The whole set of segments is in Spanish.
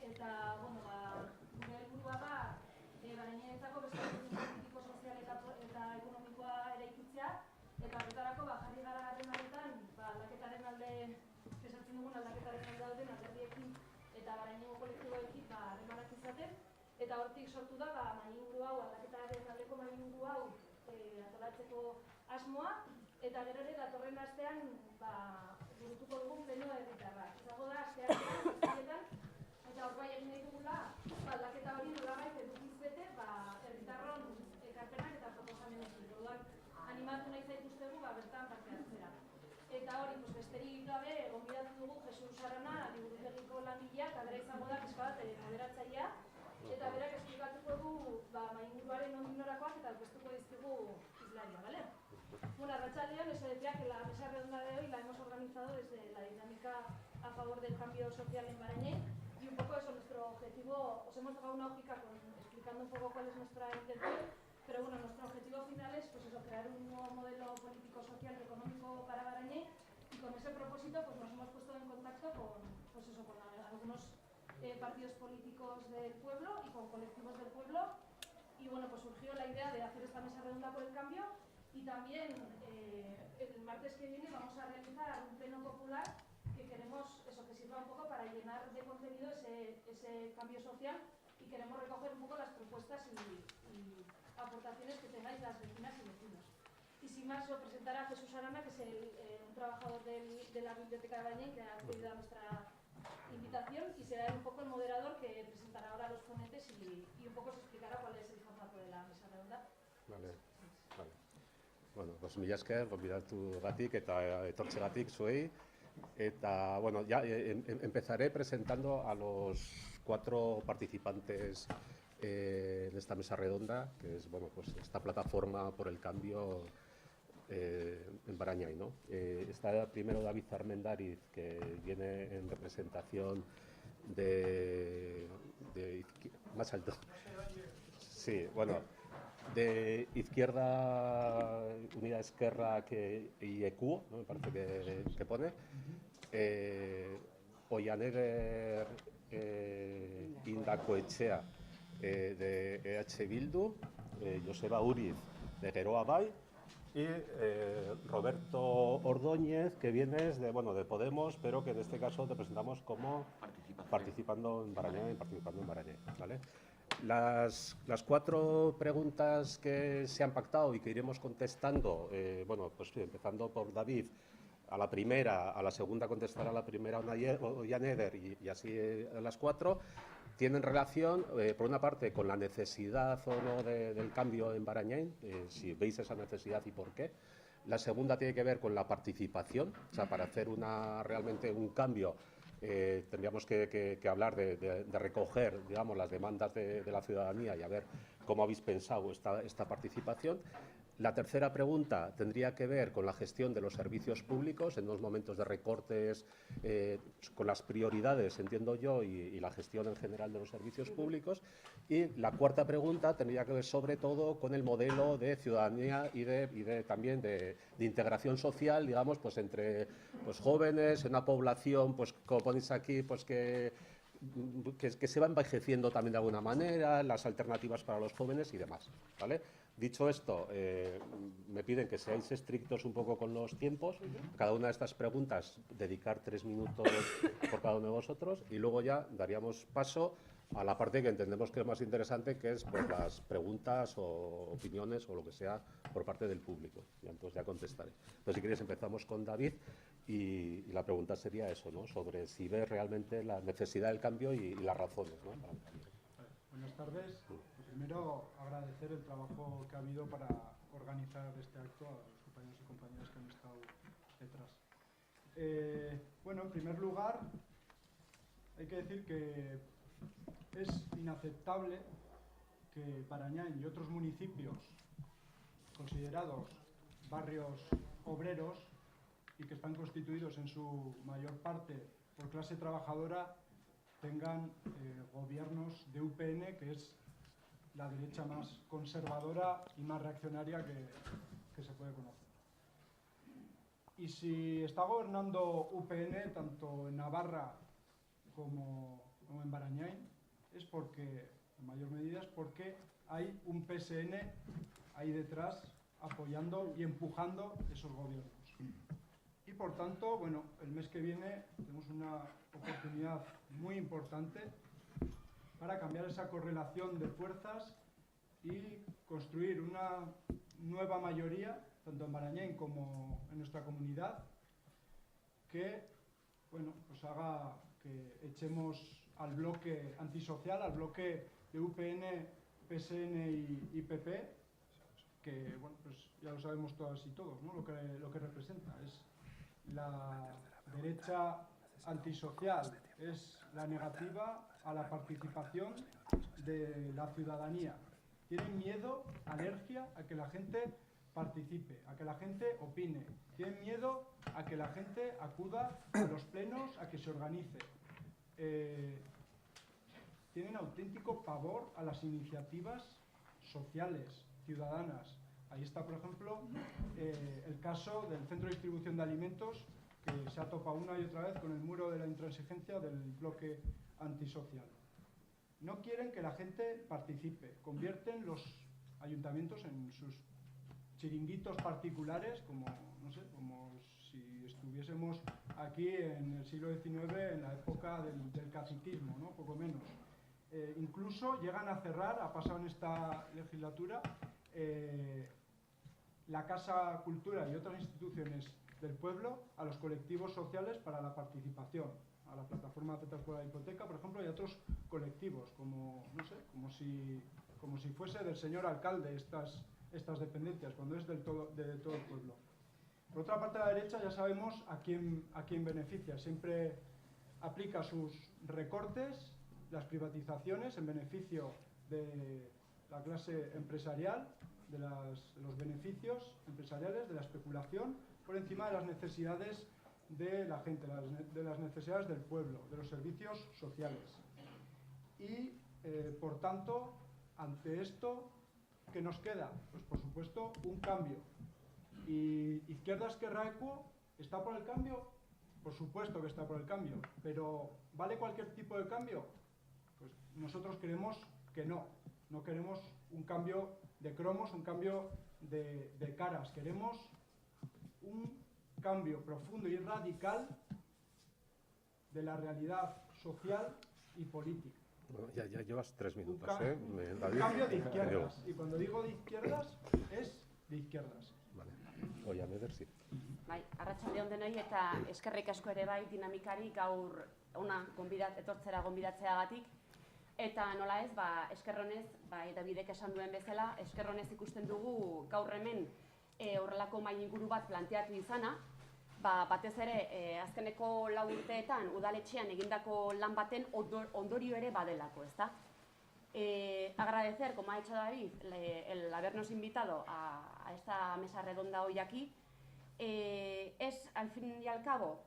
eta, bueno, gure helburua da, Barañarentzako beste politiko, sozial eta ekonomikoa eraikitzea, eta horretarako jarri gara harremanetan, aldaketaren alde, esatzen dugun aldaketaren alde dauden alderdiekin eta Barañago kolektiboekin harremanak izaten, eta hortik sortu da mahainguru hau, aldaketaren aldeko mahainguru hau antolatzeko asmoa, eta gero ere datorren astean burutuko dugun pleno herritarra. Izago da astean eta hor bai egin nahi dugula aldaketa hori nolabait edukiz bete herritarron ekarpenak eta proposamenekin. Orduan animatu nahi zaituztegu bertan parte hartzera. Eta hori, besterik gabe, gonbidatu dugu Jesus Arana, liburutegiko langilea, eta bera izango da pixka bat moderatzailea, eta berak esplikatuko du mahainguruaren nondik norakoak eta aurkeztuko dizkigu hizlaria, ¿vale? Bueno, arratsaldean, eso decía que la mesa redonda de hoy la hemos organizado desde la dinámica a favor del cambio social en Barañáin, y un poco eso, nuestro objetivo, os hemos dado una hojita explicando un poco cuál es nuestra intención, pero bueno, nuestro objetivo final es pues eso, crear un nuevo modelo político, social y económico para Barañáin, y con ese propósito pues nos hemos puesto en contacto con, pues eso, con algunos partidos políticos del pueblo y con colectivos del pueblo, y bueno, pues surgió la idea de hacer esta mesa redonda por el cambio, y también el martes que viene vamos a realizar un pleno popular que queremos eso, que sirva un poco para llenar de contenido ese cambio social, y queremos recoger un poco las propuestas y aportaciones que tengáis las vecinas y vecinos. Y sin más, yo presentaré a Jesús Arana, que es un trabajador de la Biblioteca de Barañáin, que ha accedido a nuestra invitación, y será un poco el moderador que presentará ahora a los ponentes y un poco os explicará cuál es el formato de la mesa redonda. Vale. Bueno, pues mila esker, gonbidatu gatik eta etortzegatik zuei. Eta, bueno, ya empezaré presentando a los 4 participantes de esta mesa redonda, que es, bueno, pues esta plataforma por el cambio en Barañáin, ¿no? Está primero David Armendariz, que viene en representación de más alto. Sí, bueno, de Izquierda Unida Esquerra y EQ, ¿no? Me parece que pone. Ollaneger Indacoetxea de EH Bildu, Joseba Uriz de Geroa Bai, y Roberto Ordóñez, que vienes de Podemos, pero que en este caso te presentamos como participando en Barañáin, ¿vale? Las 4 preguntas que se han pactado y que iremos contestando, bueno, pues empezando por David, a la primera, a la segunda contestará la primera Ollanéder y así a las 4, tienen relación, por una parte, con la necesidad o no del cambio en Barañáin, si veis esa necesidad y por qué. La segunda tiene que ver con la participación, o sea, para hacer realmente un cambio, tendríamos que hablar de recoger, digamos, las demandas de la ciudadanía y a ver cómo habéis pensado esta participación. La tercera pregunta tendría que ver con la gestión de los servicios públicos en unos momentos de recortes, con las prioridades, entiendo yo, y la gestión en general de los servicios públicos. Y la cuarta pregunta tendría que ver sobre todo con el modelo de ciudadanía y también de integración social, digamos, pues entre jóvenes, en una población, pues como ponéis aquí, pues que se va envejeciendo también de alguna manera, las alternativas para los jóvenes y demás, ¿vale? Dicho esto, me piden que seáis estrictos un poco con los tiempos. Cada una de estas preguntas, dedicar 3 minutos por cada uno de vosotros, y luego ya daríamos paso a la parte que entendemos que es más interesante, que es pues, las preguntas o opiniones o lo que sea por parte del público. Y entonces ya contestaré. Entonces, si queréis, empezamos con David y la pregunta sería eso, ¿no? Sobre si ves realmente la necesidad del cambio y las razones, ¿no? Para el cambio. Buenas tardes. Primero, agradecer el trabajo que ha habido para organizar este acto a los compañeros y compañeras que han estado detrás. Bueno, en primer lugar, hay que decir que es inaceptable que Barañáin y otros municipios considerados barrios obreros y que están constituidos en su mayor parte por clase trabajadora tengan gobiernos de UPN, que es la derecha más conservadora y más reaccionaria que se puede conocer. Y si está gobernando UPN, tanto en Navarra como o en Barañáin es porque, en mayor medida, es porque hay un PSN ahí detrás apoyando y empujando esos gobiernos. Y por tanto, bueno, el mes que viene tenemos una oportunidad muy importante para cambiar esa correlación de fuerzas y construir una nueva mayoría, tanto en Barañáin como en nuestra comunidad, que, bueno, pues haga que echemos al bloque antisocial, al bloque de UPN, PSN y PP, que, bueno, pues ya lo sabemos todas y todos, ¿no? Lo que representa. Es la derecha antisocial, es la negativa a la participación de la ciudadanía. Tienen miedo, alergia a que la gente participe, a que la gente opine. Tienen miedo a que la gente acuda a los plenos, a que se organice. Tienen auténtico pavor a las iniciativas sociales, ciudadanas. Ahí está, por ejemplo, el caso del Centro de Distribución de Alimentos, que se ha topado una y otra vez con el muro de la intransigencia del bloque antisocial. No quieren que la gente participe, convierten los ayuntamientos en sus chiringuitos particulares, como, no sé, como si estuviésemos aquí en el siglo XIX, en la época del caciquismo, ¿no? Poco menos. Incluso llegan a cerrar, ha pasado en esta legislatura, la Casa Cultura y otras instituciones del pueblo a los colectivos sociales para la participación, a la plataforma Zetas por la Hipoteca, por ejemplo, y a otros colectivos, como, no sé, como si fuese del señor alcalde estas dependencias, cuando es de todo el pueblo. Por otra parte, la derecha ya sabemos a quién beneficia. Siempre aplica sus recortes, las privatizaciones en beneficio de la clase empresarial, de los beneficios empresariales, de la especulación, por encima de las necesidades de la gente, de las necesidades del pueblo, de los servicios sociales. Y, por tanto, ante esto, ¿qué nos queda? Pues, por supuesto, un cambio. ¿Y Izquierda Esquerra Equo está por el cambio? Por supuesto que está por el cambio, pero ¿vale cualquier tipo de cambio? Pues nosotros creemos que no. No queremos un cambio de cromos, un cambio de caras. Queremos un cambio profundo y radical de la realidad social y política. Bueno, ya llevas 3 minutos, un cambio de izquierdas. Y cuando digo de izquierdas, es de izquierdas. Vale. Oia, Meder, sí. Bai, arratsalde on denoi eta eskerrik asko ere bai dinamikari gaur ona etortzera gonbidatzeagatik. Eta nola ez, eskerronez, eta bidek esan duen bezala, eskerronez ikusten dugu gaur hemen horrelako mahai inguru bat planteatu izana, batez ere azkeneko 4 urteetan udaletxean egindako lan baten ondorio ere badelako, ezta? Agradecer, como ha hecho David, el habernos invitado a esta mesa redonda hoy aquí. Es, al fin y al cabo,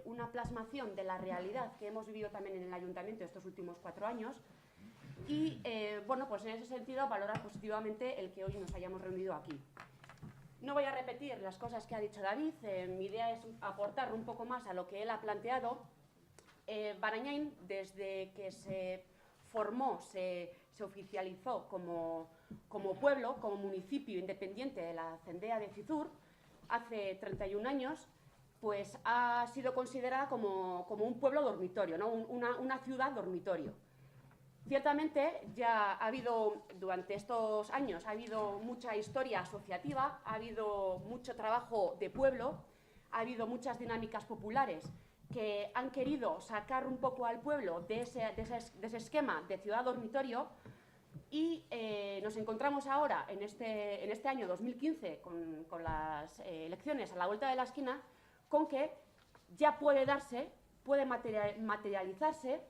una plasmación de la realidad que hemos vivido también en el Ayuntamiento estos últimos 4 años y, bueno, pues en ese sentido valorar positivamente el que hoy nos hayamos reunido aquí. No voy a repetir las cosas que ha dicho David, mi idea es aportar un poco más a lo que él ha planteado. Barañáin, desde que se formó, se oficializó como pueblo, como municipio independiente de la Cendea de Cizur, hace 31 años, pues ha sido considerada como un pueblo dormitorio, ¿no? Una ciudad dormitorio. Ciertamente ya ha habido, durante estos años, ha habido mucha historia asociativa, ha habido mucho trabajo de pueblo, ha habido muchas dinámicas populares que han querido sacar un poco al pueblo de ese esquema de ciudad dormitorio y nos encontramos ahora, en este año 2015, con las elecciones a la vuelta de la esquina, con que ya puede materializarse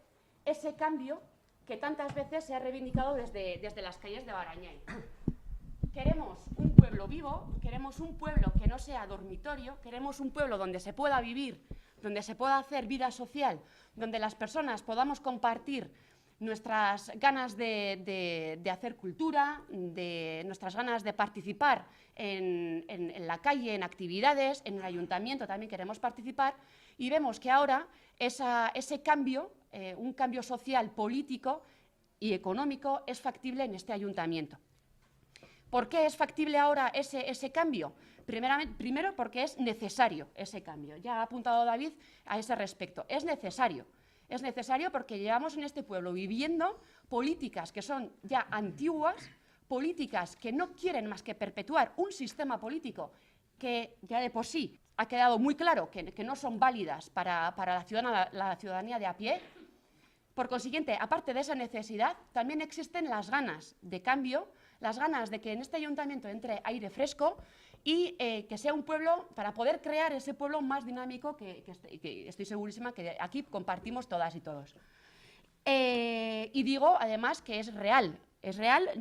ese cambio que tantas veces se ha reivindicado desde las calles de Barañáin. Queremos un pueblo vivo, queremos un pueblo que no sea dormitorio, queremos un pueblo donde se pueda vivir, donde se pueda hacer vida social, donde las personas podamos compartir nuestras ganas de hacer cultura, nuestras ganas de participar en la calle, en actividades, en el ayuntamiento también queremos participar y vemos que ahora ese cambio un cambio social, político y económico es factible en este ayuntamiento. ¿Por qué es factible ahora ese cambio? Primero porque es necesario ese cambio. Ya ha apuntado David a ese respecto. Es necesario. Es necesario porque llevamos en este pueblo viviendo políticas que son ya antiguas, políticas que no quieren más que perpetuar un sistema político que ya de por sí ha quedado muy claro que no son válidas para la ciudadanía de a pie. Por consiguiente, aparte de esa necesidad, también existen las ganas de cambio, las ganas de que en este ayuntamiento entre aire fresco y que sea un pueblo, para poder crear ese pueblo más dinámico que estoy segurísima que aquí compartimos todas y todos. Y digo, además, que es real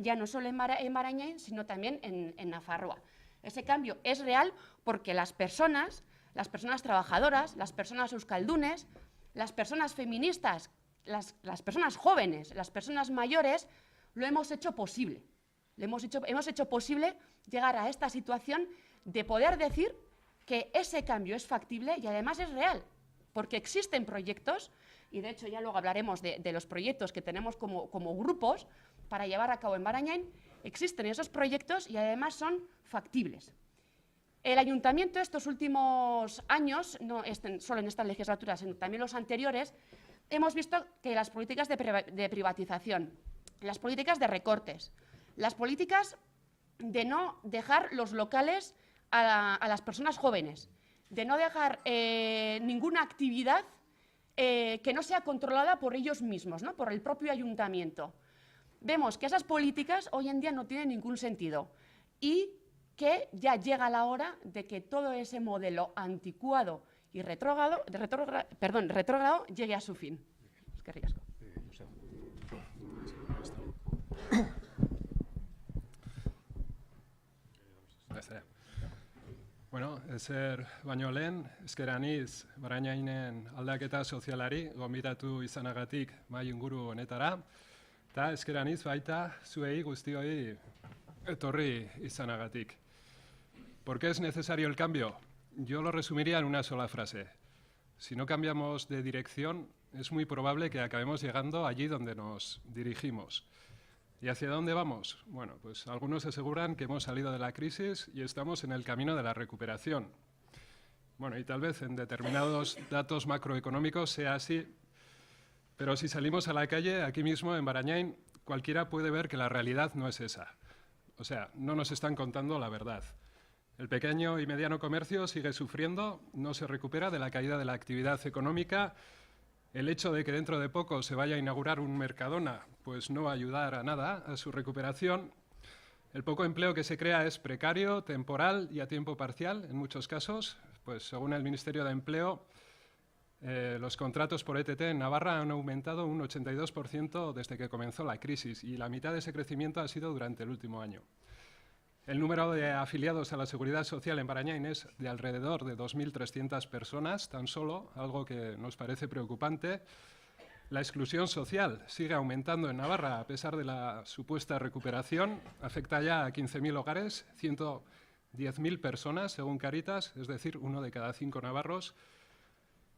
ya no solo en Barañain, sino también en Nafarroa. Ese cambio es real porque las personas trabajadoras, las personas euskaldunes, las personas feministas, las personas jóvenes, las personas mayores, lo hemos hecho posible. Hemos hecho posible llegar a esta situación de poder decir que ese cambio es factible y además es real, porque existen proyectos, y de hecho ya luego hablaremos de los proyectos que tenemos como grupos para llevar a cabo en Barañain. Existen esos proyectos y además son factibles. El ayuntamiento estos últimos años, no solo en esta legislatura, sino también los anteriores, hemos visto que las políticas de privatización, las políticas de recortes, las políticas de no dejar los locales a las personas jóvenes, de no dejar ninguna actividad que no sea controlada por ellos mismos, ¿no? Por el propio ayuntamiento. Vemos que esas políticas hoy en día no tienen ningún sentido y que ya llega la hora de que todo ese modelo anticuado y retrógrado llegue a su fin. Es que ricasco. Bueno, ezer baino lehen, eskeraniz Barañainen aldaketa sozialari gonbidatu izanagatik mahai inguru honetara, eta eskeraniz baita zuei guztioi etorri izanagatik. ¿Por qué es necesario el cambio? Yo lo resumiría en una sola frase. Si no cambiamos de dirección, es muy probable que acabemos llegando allí donde nos dirigimos. ¿Y hacia dónde vamos? Bueno, pues algunos aseguran que hemos salido de la crisis y estamos en el camino de la recuperación. Bueno, y tal vez en determinados datos macroeconómicos sea así, pero si salimos a la calle, aquí mismo en Barañain, cualquiera puede ver que la realidad no es esa. O sea, no nos están contando la verdad. El pequeño y mediano comercio sigue sufriendo, no se recupera de la caída de la actividad económica. El hecho de que dentro de poco se vaya a inaugurar un Mercadona, pues no va a ayudar a nada a su recuperación. El poco empleo que se crea es precario, temporal y a tiempo parcial, en muchos casos. Pues según el Ministerio de Empleo, los contratos por ETT en Navarra han aumentado un 82% desde que comenzó la crisis y la mitad de ese crecimiento ha sido durante el último año. El número de afiliados a la Seguridad Social en Barañain es de alrededor de 2.300 personas, tan solo, algo que nos parece preocupante. La exclusión social sigue aumentando en Navarra a pesar de la supuesta recuperación. Afecta ya a 15.000 hogares, 110.000 personas, según Cáritas, es decir, 1 de cada 5 navarros.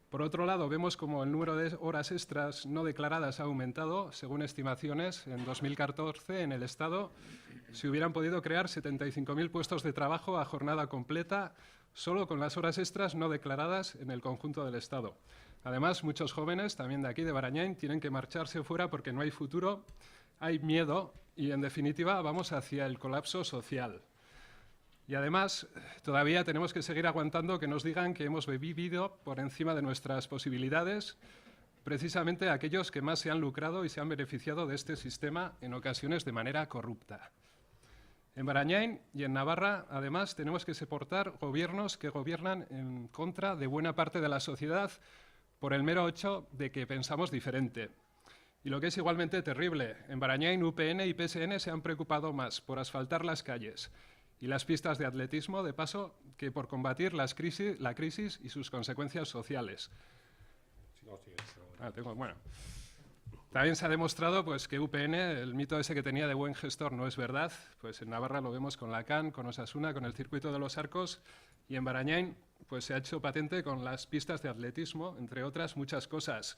Por otro lado, vemos como el número de horas extras no declaradas ha aumentado. Según estimaciones, en 2014 en el Estado se hubieran podido crear 75.000 puestos de trabajo a jornada completa solo con las horas extras no declaradas en el conjunto del Estado. Además, muchos jóvenes, también de aquí de Barañain, tienen que marcharse fuera porque no hay futuro, hay miedo y, en definitiva, vamos hacia el colapso social. Y además, todavía tenemos que seguir aguantando que nos digan que hemos vivido por encima de nuestras posibilidades, precisamente aquellos que más se han lucrado y se han beneficiado de este sistema, en ocasiones de manera corrupta. En Barañain y en Navarra, además, tenemos que soportar gobiernos que gobiernan en contra de buena parte de la sociedad por el mero hecho de que pensamos diferente. Y lo que es igualmente terrible, en Barañain, UPN y PSN se han preocupado más por asfaltar las calles y las pistas de atletismo, de paso, que por combatir la crisis y sus consecuencias sociales. Bueno. También se ha demostrado pues, que UPN, el mito ese que tenía de buen gestor, no es verdad. Pues en Navarra lo vemos con la CAN, con Osasuna, con el circuito de los Arcos, y en Barañain pues, se ha hecho patente con las pistas de atletismo, entre otras muchas cosas.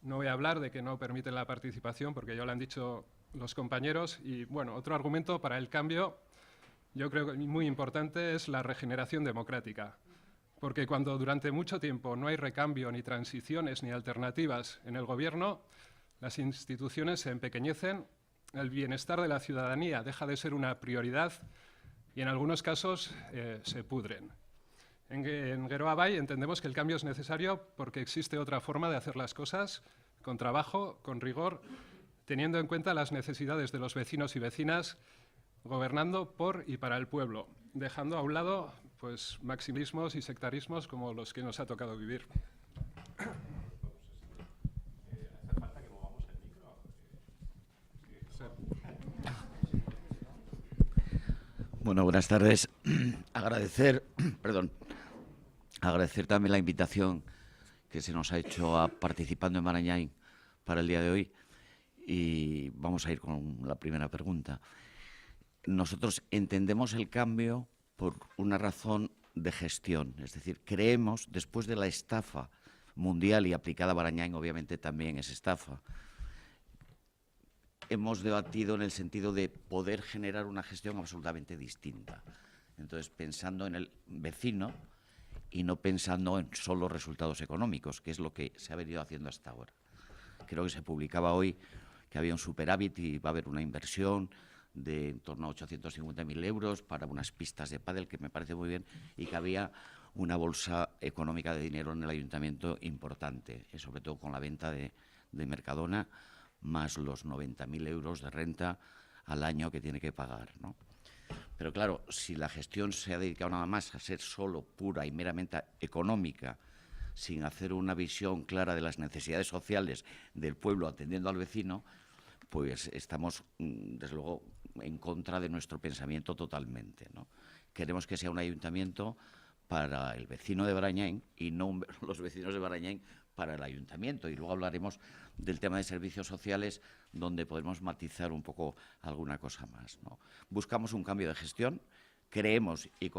No voy a hablar de que no permiten la participación, porque ya lo han dicho los compañeros. Y bueno, otro argumento para el cambio, yo creo que muy importante, es la regeneración democrática. Porque cuando durante mucho tiempo no hay recambio, ni transiciones, ni alternativas en el gobierno, las instituciones se empequeñecen, el bienestar de la ciudadanía deja de ser una prioridad y en algunos casos se pudren. En Geroa Bai entendemos que el cambio es necesario porque existe otra forma de hacer las cosas, con trabajo, con rigor, teniendo en cuenta las necesidades de los vecinos y vecinas, gobernando por y para el pueblo, dejando a un lado pues, maximismos y sectarismos como los que nos ha tocado vivir. Bueno, buenas tardes. Agradecer también la invitación que se nos ha hecho a Participando en Barañáin para el día de hoy. Y vamos a ir con la primera pregunta. Nosotros entendemos el cambio por una razón de gestión. Es decir, creemos, después de la estafa mundial y aplicada a Barañáin, obviamente también es estafa, hemos debatido en el sentido de poder generar una gestión absolutamente distinta. Entonces, pensando en el vecino y no pensando en solo resultados económicos, que es lo que se ha venido haciendo hasta ahora. Creo que se publicaba hoy que había un superávit y va a haber una inversión de en torno a 850.000 euros para unas pistas de pádel, que me parece muy bien, y que había una bolsa económica de dinero en el ayuntamiento importante, sobre todo con la venta de Mercadona, más los 90.000 euros de renta al año que tiene que pagar, ¿no? Pero claro, si la gestión se ha dedicado nada más a ser solo pura y meramente económica, sin hacer una visión clara de las necesidades sociales del pueblo atendiendo al vecino, pues estamos, desde luego, en contra de nuestro pensamiento totalmente, ¿no? Queremos que sea un ayuntamiento para el vecino de Barañáin y no los vecinos de Barañáin para el ayuntamiento. Y luego hablaremos del tema de servicios sociales, donde podemos matizar un poco alguna cosa más, ¿no? Buscamos un cambio de gestión, creemos y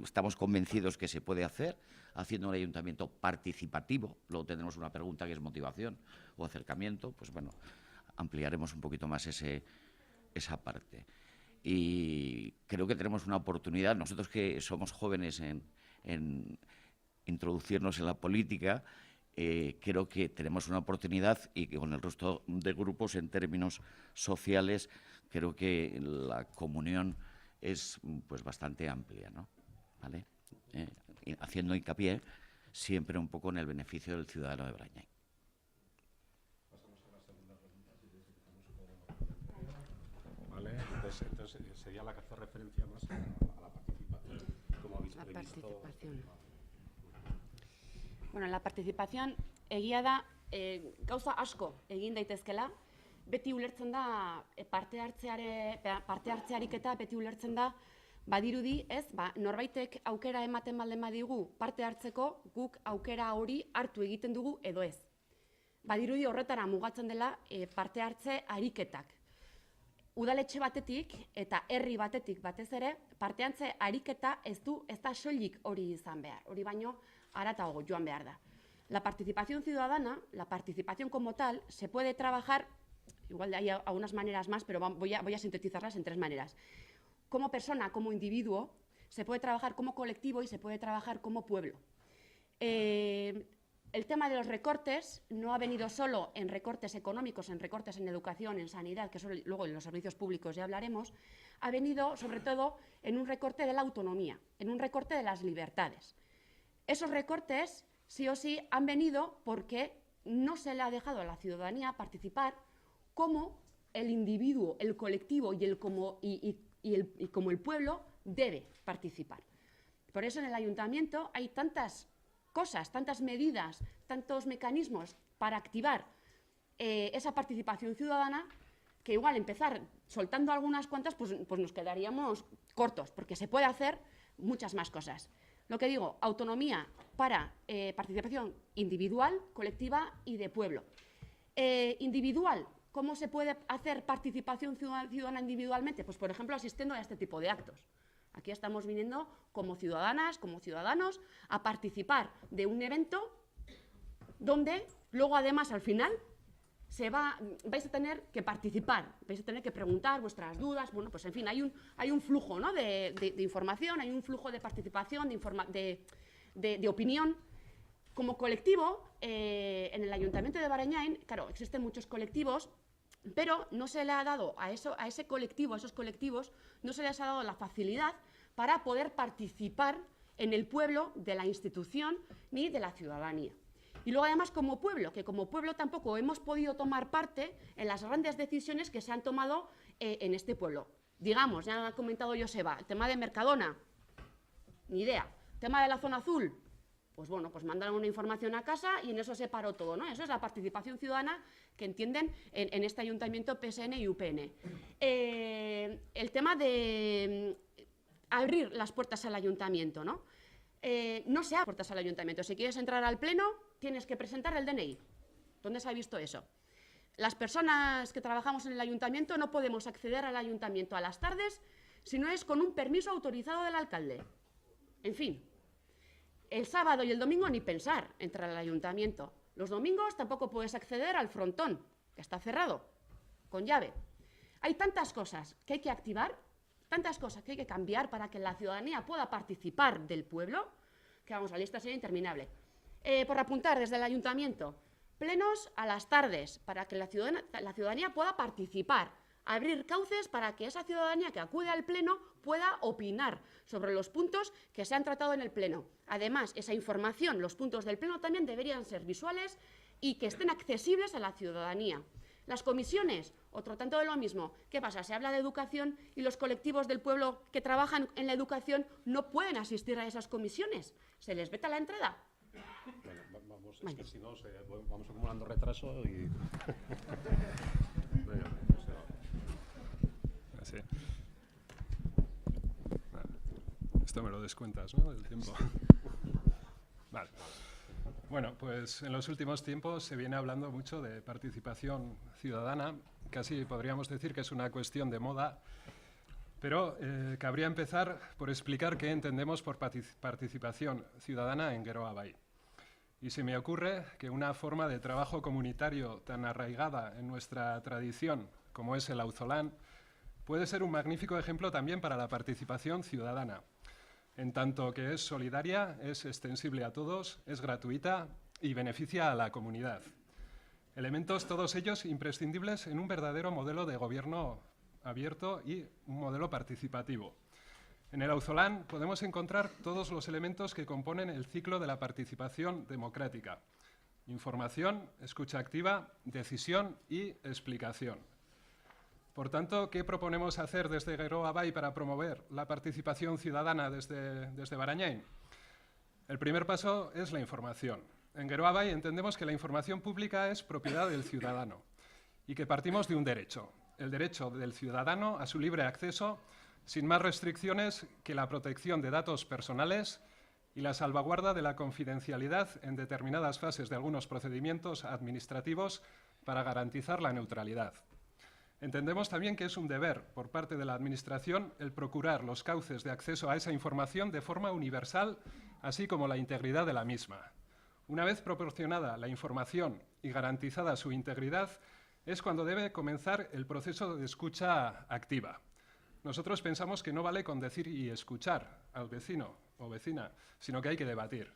estamos convencidos que se puede hacer, haciendo un ayuntamiento participativo. Luego tendremos una pregunta que es motivación o acercamiento, pues bueno, ampliaremos un poquito más esa parte. Y creo que tenemos una oportunidad, nosotros que somos jóvenes en introducirnos en la política, creo que tenemos una oportunidad y que con el resto de grupos en términos sociales creo que la comunión es pues bastante amplia, ¿no? ¿Vale? Haciendo hincapié siempre un poco en el beneficio del ciudadano de Barañáin. Vale, entonces sería la que hace referencia más a la participación. Como habéis previsto. Bueno, la participación egia da gauza asko egin daitezkela, beti ulertzen da parte hartzearik eta beti ulertzen da badirudi, ez, norbaitek aukera ematen baldin badigu parte hartzeko, guk aukera hori hartu egiten dugu edo ez. Badirudi horretara mugatzen dela parte hartze ariketak. Udaletxe batetik eta herri batetik batez ere, parte hartze ariketa ez da soilik hori izan behar, hori baino haratago joan behar da. La participación ciudadana, la participación como tal, se puede trabajar, igual hay algunas maneras más, pero voy a sintetizarlas en 3 maneras. Como persona, como individuo, se puede trabajar como colectivo y se puede trabajar como pueblo. El tema de los recortes no ha venido solo en recortes económicos, en recortes en educación, en sanidad, que luego en los servicios públicos ya hablaremos, ha venido sobre todo en un recorte de la autonomía, en un recorte de las libertades. Esos recortes, sí o sí, han venido porque no se le ha dejado a la ciudadanía participar como el individuo, el colectivo y como el pueblo debe participar. Por eso en el ayuntamiento hay tantas cosas, tantas medidas, tantos mecanismos para activar esa participación ciudadana que igual empezar soltando algunas cuantas pues nos quedaríamos cortos, porque se puede hacer muchas más cosas. Lo que digo, autonomía para participación individual, colectiva y de pueblo. Individual, ¿cómo se puede hacer participación ciudadana individualmente? Pues, por ejemplo, asistiendo a este tipo de actos. Aquí estamos viniendo como ciudadanas, como ciudadanos, a participar de un evento donde luego, además, al final, vais a tener que participar, vais a tener que preguntar vuestras dudas, bueno, pues en fin, hay un flujo, ¿no?, de información, hay un flujo de participación, de opinión. Como colectivo, en el Ayuntamiento de Barañáin, claro, existen muchos colectivos, pero no se le ha dado a esos colectivos, no se les ha dado la facilidad para poder participar en el pueblo de la institución ni de la ciudadanía. Y luego además como pueblo tampoco hemos podido tomar parte en las grandes decisiones que se han tomado en este pueblo. Digamos, ya ha comentado Joseba, el tema de Mercadona, ni idea. El tema de la zona azul, pues bueno, pues mandaron una información a casa y en eso se paró todo, ¿no? Eso es la participación ciudadana que entienden en este ayuntamiento PSN y UPN. El tema de abrir las puertas al ayuntamiento, ¿no? No se abren puertas al ayuntamiento. Si quieres entrar al pleno, tienes que presentar el DNI. ¿Dónde se ha visto eso? Las personas que trabajamos en el ayuntamiento no podemos acceder al ayuntamiento a las tardes si no es con un permiso autorizado del alcalde. En fin, el sábado y el domingo ni pensar entrar al ayuntamiento. Los domingos tampoco puedes acceder al frontón, que está cerrado, con llave. Hay tantas cosas que hay que activar, tantas cosas que hay que cambiar para que la ciudadanía pueda participar del pueblo, que vamos, la lista sería interminable. Por apuntar desde el ayuntamiento, plenos a las tardes, para que la ciudadanía pueda participar, abrir cauces para que esa ciudadanía que acude al pleno pueda opinar sobre los puntos que se han tratado en el pleno. Además, esa información, los puntos del pleno también deberían ser visuales y que estén accesibles a la ciudadanía. Las comisiones, otro tanto de lo mismo. ¿Qué pasa? Se habla de educación y los colectivos del pueblo que trabajan en la educación no pueden asistir a esas comisiones. ¿Se les veta la entrada? Bueno, vamos, es que si no, vamos acumulando retraso y... Venga, Así. Vale. Esto me lo descuentas, ¿no?, del tiempo. Vale. Bueno, pues en los últimos tiempos se viene hablando mucho de participación ciudadana. Casi podríamos decir que es una cuestión de moda, pero cabría empezar por explicar qué entendemos por participación ciudadana en Geroa Bai. Y se me ocurre que una forma de trabajo comunitario tan arraigada en nuestra tradición como es el auzolán puede ser un magnífico ejemplo también para la participación ciudadana, en tanto que es solidaria, es extensible a todos, es gratuita y beneficia a la comunidad. Elementos todos ellos imprescindibles en un verdadero modelo de gobierno abierto y un modelo participativo. En el auzolán podemos encontrar todos los elementos que componen el ciclo de la participación democrática: información, escucha activa, decisión y explicación. Por tanto, ¿qué proponemos hacer desde Geroa Bai para promover la participación ciudadana desde Barañáin? El primer paso es la información. En Geroa Bai entendemos que la información pública es propiedad del ciudadano y que partimos de un derecho, el derecho del ciudadano a su libre acceso, sin más restricciones que la protección de datos personales y la salvaguarda de la confidencialidad en determinadas fases de algunos procedimientos administrativos para garantizar la neutralidad. Entendemos también que es un deber por parte de la Administración el procurar los cauces de acceso a esa información de forma universal, así como la integridad de la misma. Una vez proporcionada la información y garantizada su integridad, es cuando debe comenzar el proceso de escucha activa. Nosotros pensamos que no vale con decir y escuchar al vecino o vecina, sino que hay que debatir.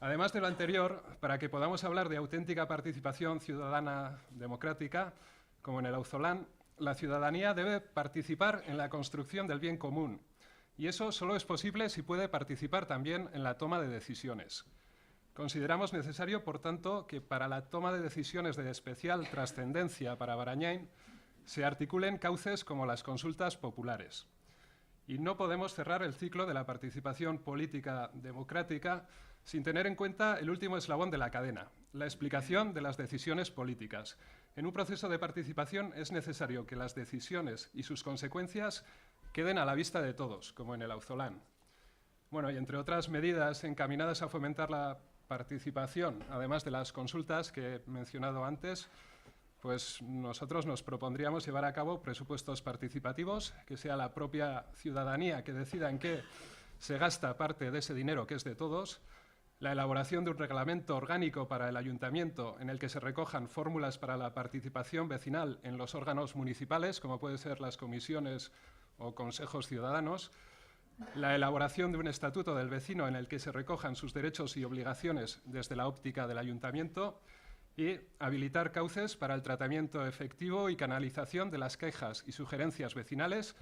Además de lo anterior, para que podamos hablar de auténtica participación ciudadana democrática, como en el auzolán, la ciudadanía debe participar en la construcción del bien común, y eso solo es posible si puede participar también en la toma de decisiones. Consideramos necesario, por tanto, que para la toma de decisiones de especial trascendencia para Barañáin se articulen cauces como las consultas populares. Y no podemos cerrar el ciclo de la participación política democrática sin tener en cuenta el último eslabón de la cadena, la explicación de las decisiones políticas. En un proceso de participación es necesario que las decisiones y sus consecuencias queden a la vista de todos, como en el auzolán. Bueno, y entre otras medidas encaminadas a fomentar la participación, además de las consultas que he mencionado antes, pues nosotros nos propondríamos llevar a cabo presupuestos participativos, que sea la propia ciudadanía que decida en qué se gasta parte de ese dinero que es de todos, la elaboración de un reglamento orgánico para el ayuntamiento en el que se recojan fórmulas para la participación vecinal en los órganos municipales, como pueden ser las comisiones o consejos ciudadanos, la elaboración de un estatuto del vecino en el que se recojan sus derechos y obligaciones desde la óptica del ayuntamiento y habilitar cauces para el tratamiento efectivo y canalización de las quejas y sugerencias vecinales,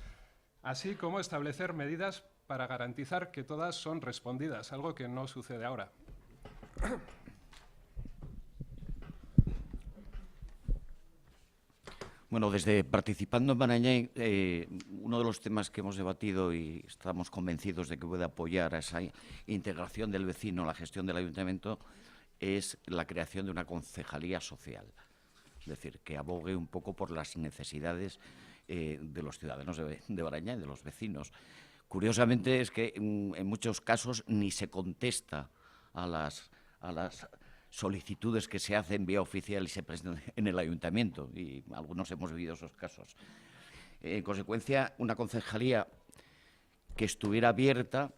así como establecer medidas para garantizar que todas son respondidas, algo que no sucede ahora. Bueno, desde Participando en Barañáin, uno de los temas que hemos debatido y estamos convencidos de que puede apoyar a esa integración del vecino en la gestión del ayuntamiento es la creación de una concejalía social. Es decir, que abogue un poco por las necesidades de los ciudadanos de Barañáin, de los vecinos. Curiosamente es que en muchos casos ni se contesta a las solicitudes que se hacen vía oficial y se presentan en el ayuntamiento, y algunos hemos vivido esos casos. En consecuencia, una concejalía que estuviera abierta,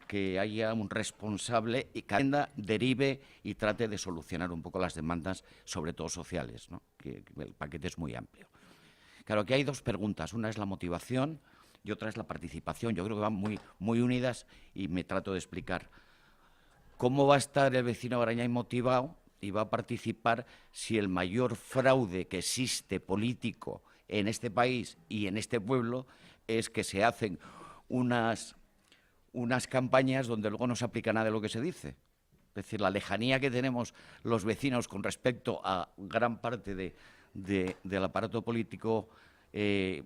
que haya un responsable y que derive y trate de solucionar un poco las demandas, sobre todo sociales, ¿no? Que el paquete es muy amplio. Claro, aquí hay dos preguntas. Una es la motivación y otra es la participación. Yo creo que van muy unidas y me trato de explicar. ¿Cómo va a estar el vecino de Barañáin motivado y va a participar si el mayor fraude que existe político en este país y en este pueblo es que se hacen unas campañas donde luego no se aplica nada de lo que se dice? Es decir, la lejanía que tenemos los vecinos con respecto a gran parte del aparato político,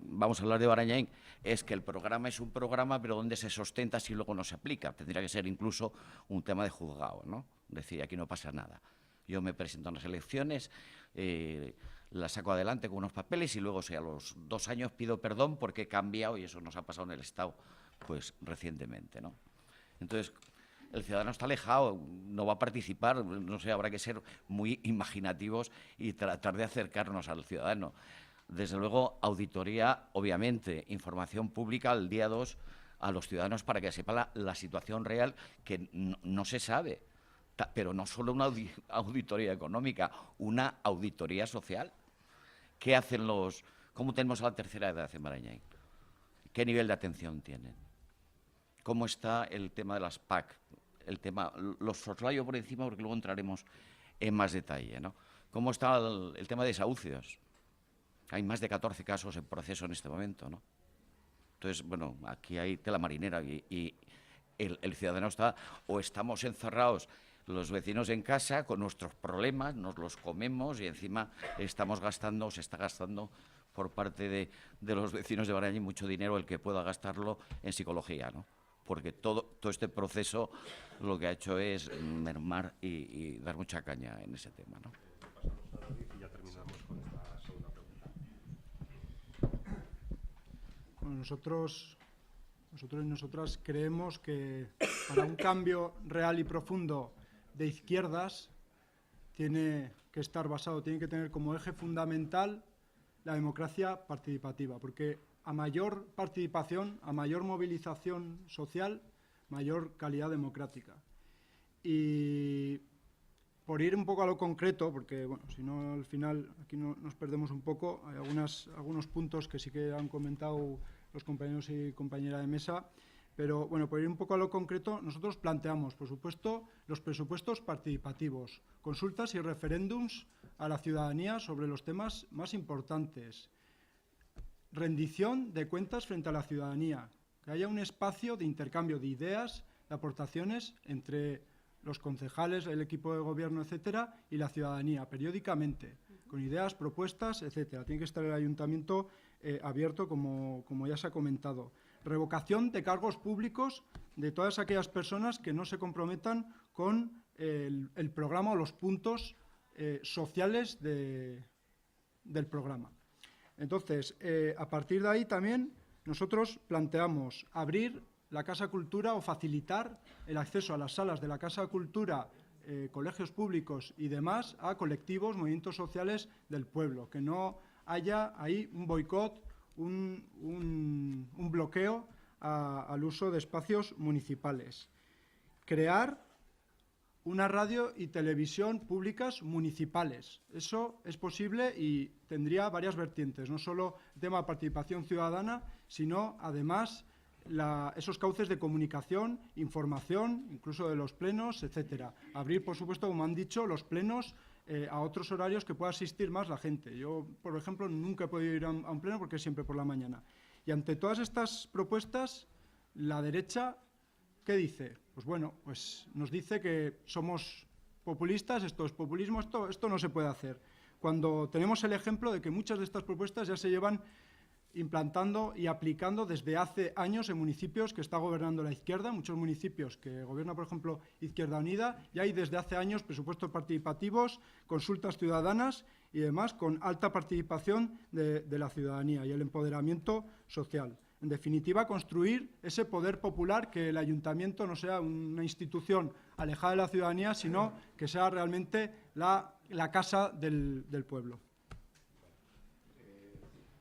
vamos a hablar de Barañáin, es que el programa es un programa, pero donde se sustenta si luego no se aplica. Tendría que ser incluso un tema de juzgado, ¿no? Es decir, aquí no pasa nada. Yo me presento en las elecciones, la saco adelante con unos papeles y luego, a los 2 años pido perdón porque he cambiado, y eso nos ha pasado en el Estado pues recientemente, ¿no? Entonces, el ciudadano está alejado, no va a participar, no sé, habrá que ser muy imaginativos y tratar de acercarnos al ciudadano. Desde luego, auditoría, obviamente, información pública al día 2 a los ciudadanos para que sepan la situación real, que no se sabe, pero no solo una auditoría económica, una auditoría social. ¿Qué hacen cómo tenemos a la tercera edad en Barañáin? ¿Qué nivel de atención tienen? ¿Cómo está el tema de las PAC? Los soslayo por encima porque luego entraremos en más detalle, ¿no? ¿Cómo está el tema de desahucios? Hay más de 14 casos en proceso en este momento, ¿no? Entonces, bueno, aquí hay tela marinera y el ciudadano estamos encerrados los vecinos en casa con nuestros problemas, nos los comemos y encima se está gastando por parte de los vecinos de Barañáin mucho dinero, el que pueda gastarlo en psicología, ¿no? Porque todo este proceso lo que ha hecho es mermar y dar mucha caña en ese tema, ¿no? Pasamos a David y ya terminamos con esta segunda pregunta. Bueno, nosotros y nosotras creemos que para un cambio real y profundo de izquierdas tiene que tener como eje fundamental la democracia participativa, porque a mayor participación, a mayor movilización social, mayor calidad democrática. Y por ir un poco a lo concreto, porque bueno, si no al final aquí nos perdemos un poco, hay algunos puntos que sí que han comentado los compañeros y compañera de mesa, pero bueno, por ir un poco a lo concreto, nosotros planteamos, por supuesto, los presupuestos participativos, consultas y referéndums a la ciudadanía sobre los temas más importantes, rendición de cuentas frente a la ciudadanía, que haya un espacio de intercambio de ideas, de aportaciones entre los concejales, el equipo de gobierno, etcétera, y la ciudadanía, periódicamente, con ideas, propuestas, etcétera. Tiene que estar el ayuntamiento abierto, como ya se ha comentado. Revocación de cargos públicos de todas aquellas personas que no se comprometan con el programa o los puntos sociales del programa. Entonces, a partir de ahí también nosotros planteamos abrir la Casa Cultura o facilitar el acceso a las salas de la Casa Cultura, colegios públicos y demás, a colectivos, movimientos sociales del pueblo, que no haya ahí un boicot, un bloqueo al uso de espacios municipales. Crear una radio y televisión públicas municipales. Eso es posible y tendría varias vertientes, no solo el tema de participación ciudadana, sino además esos cauces de comunicación, información, incluso de los plenos, etcétera. Abrir, por supuesto, como han dicho, los plenos a otros horarios que pueda asistir más la gente. Yo, por ejemplo, nunca he podido ir a un pleno porque es siempre por la mañana. Y ante todas estas propuestas, la derecha, ¿qué dice? Pues bueno, pues nos dice que somos populistas, esto es populismo, esto no se puede hacer. Cuando tenemos el ejemplo de que muchas de estas propuestas ya se llevan implantando y aplicando desde hace años en municipios que está gobernando la izquierda, muchos municipios que gobierna, por ejemplo, Izquierda Unida, y hay desde hace años presupuestos participativos, consultas ciudadanas y demás, con alta participación de la ciudadanía y el empoderamiento social. En definitiva, construir ese poder popular, que el ayuntamiento no sea una institución alejada de la ciudadanía, sino que sea realmente la casa del pueblo.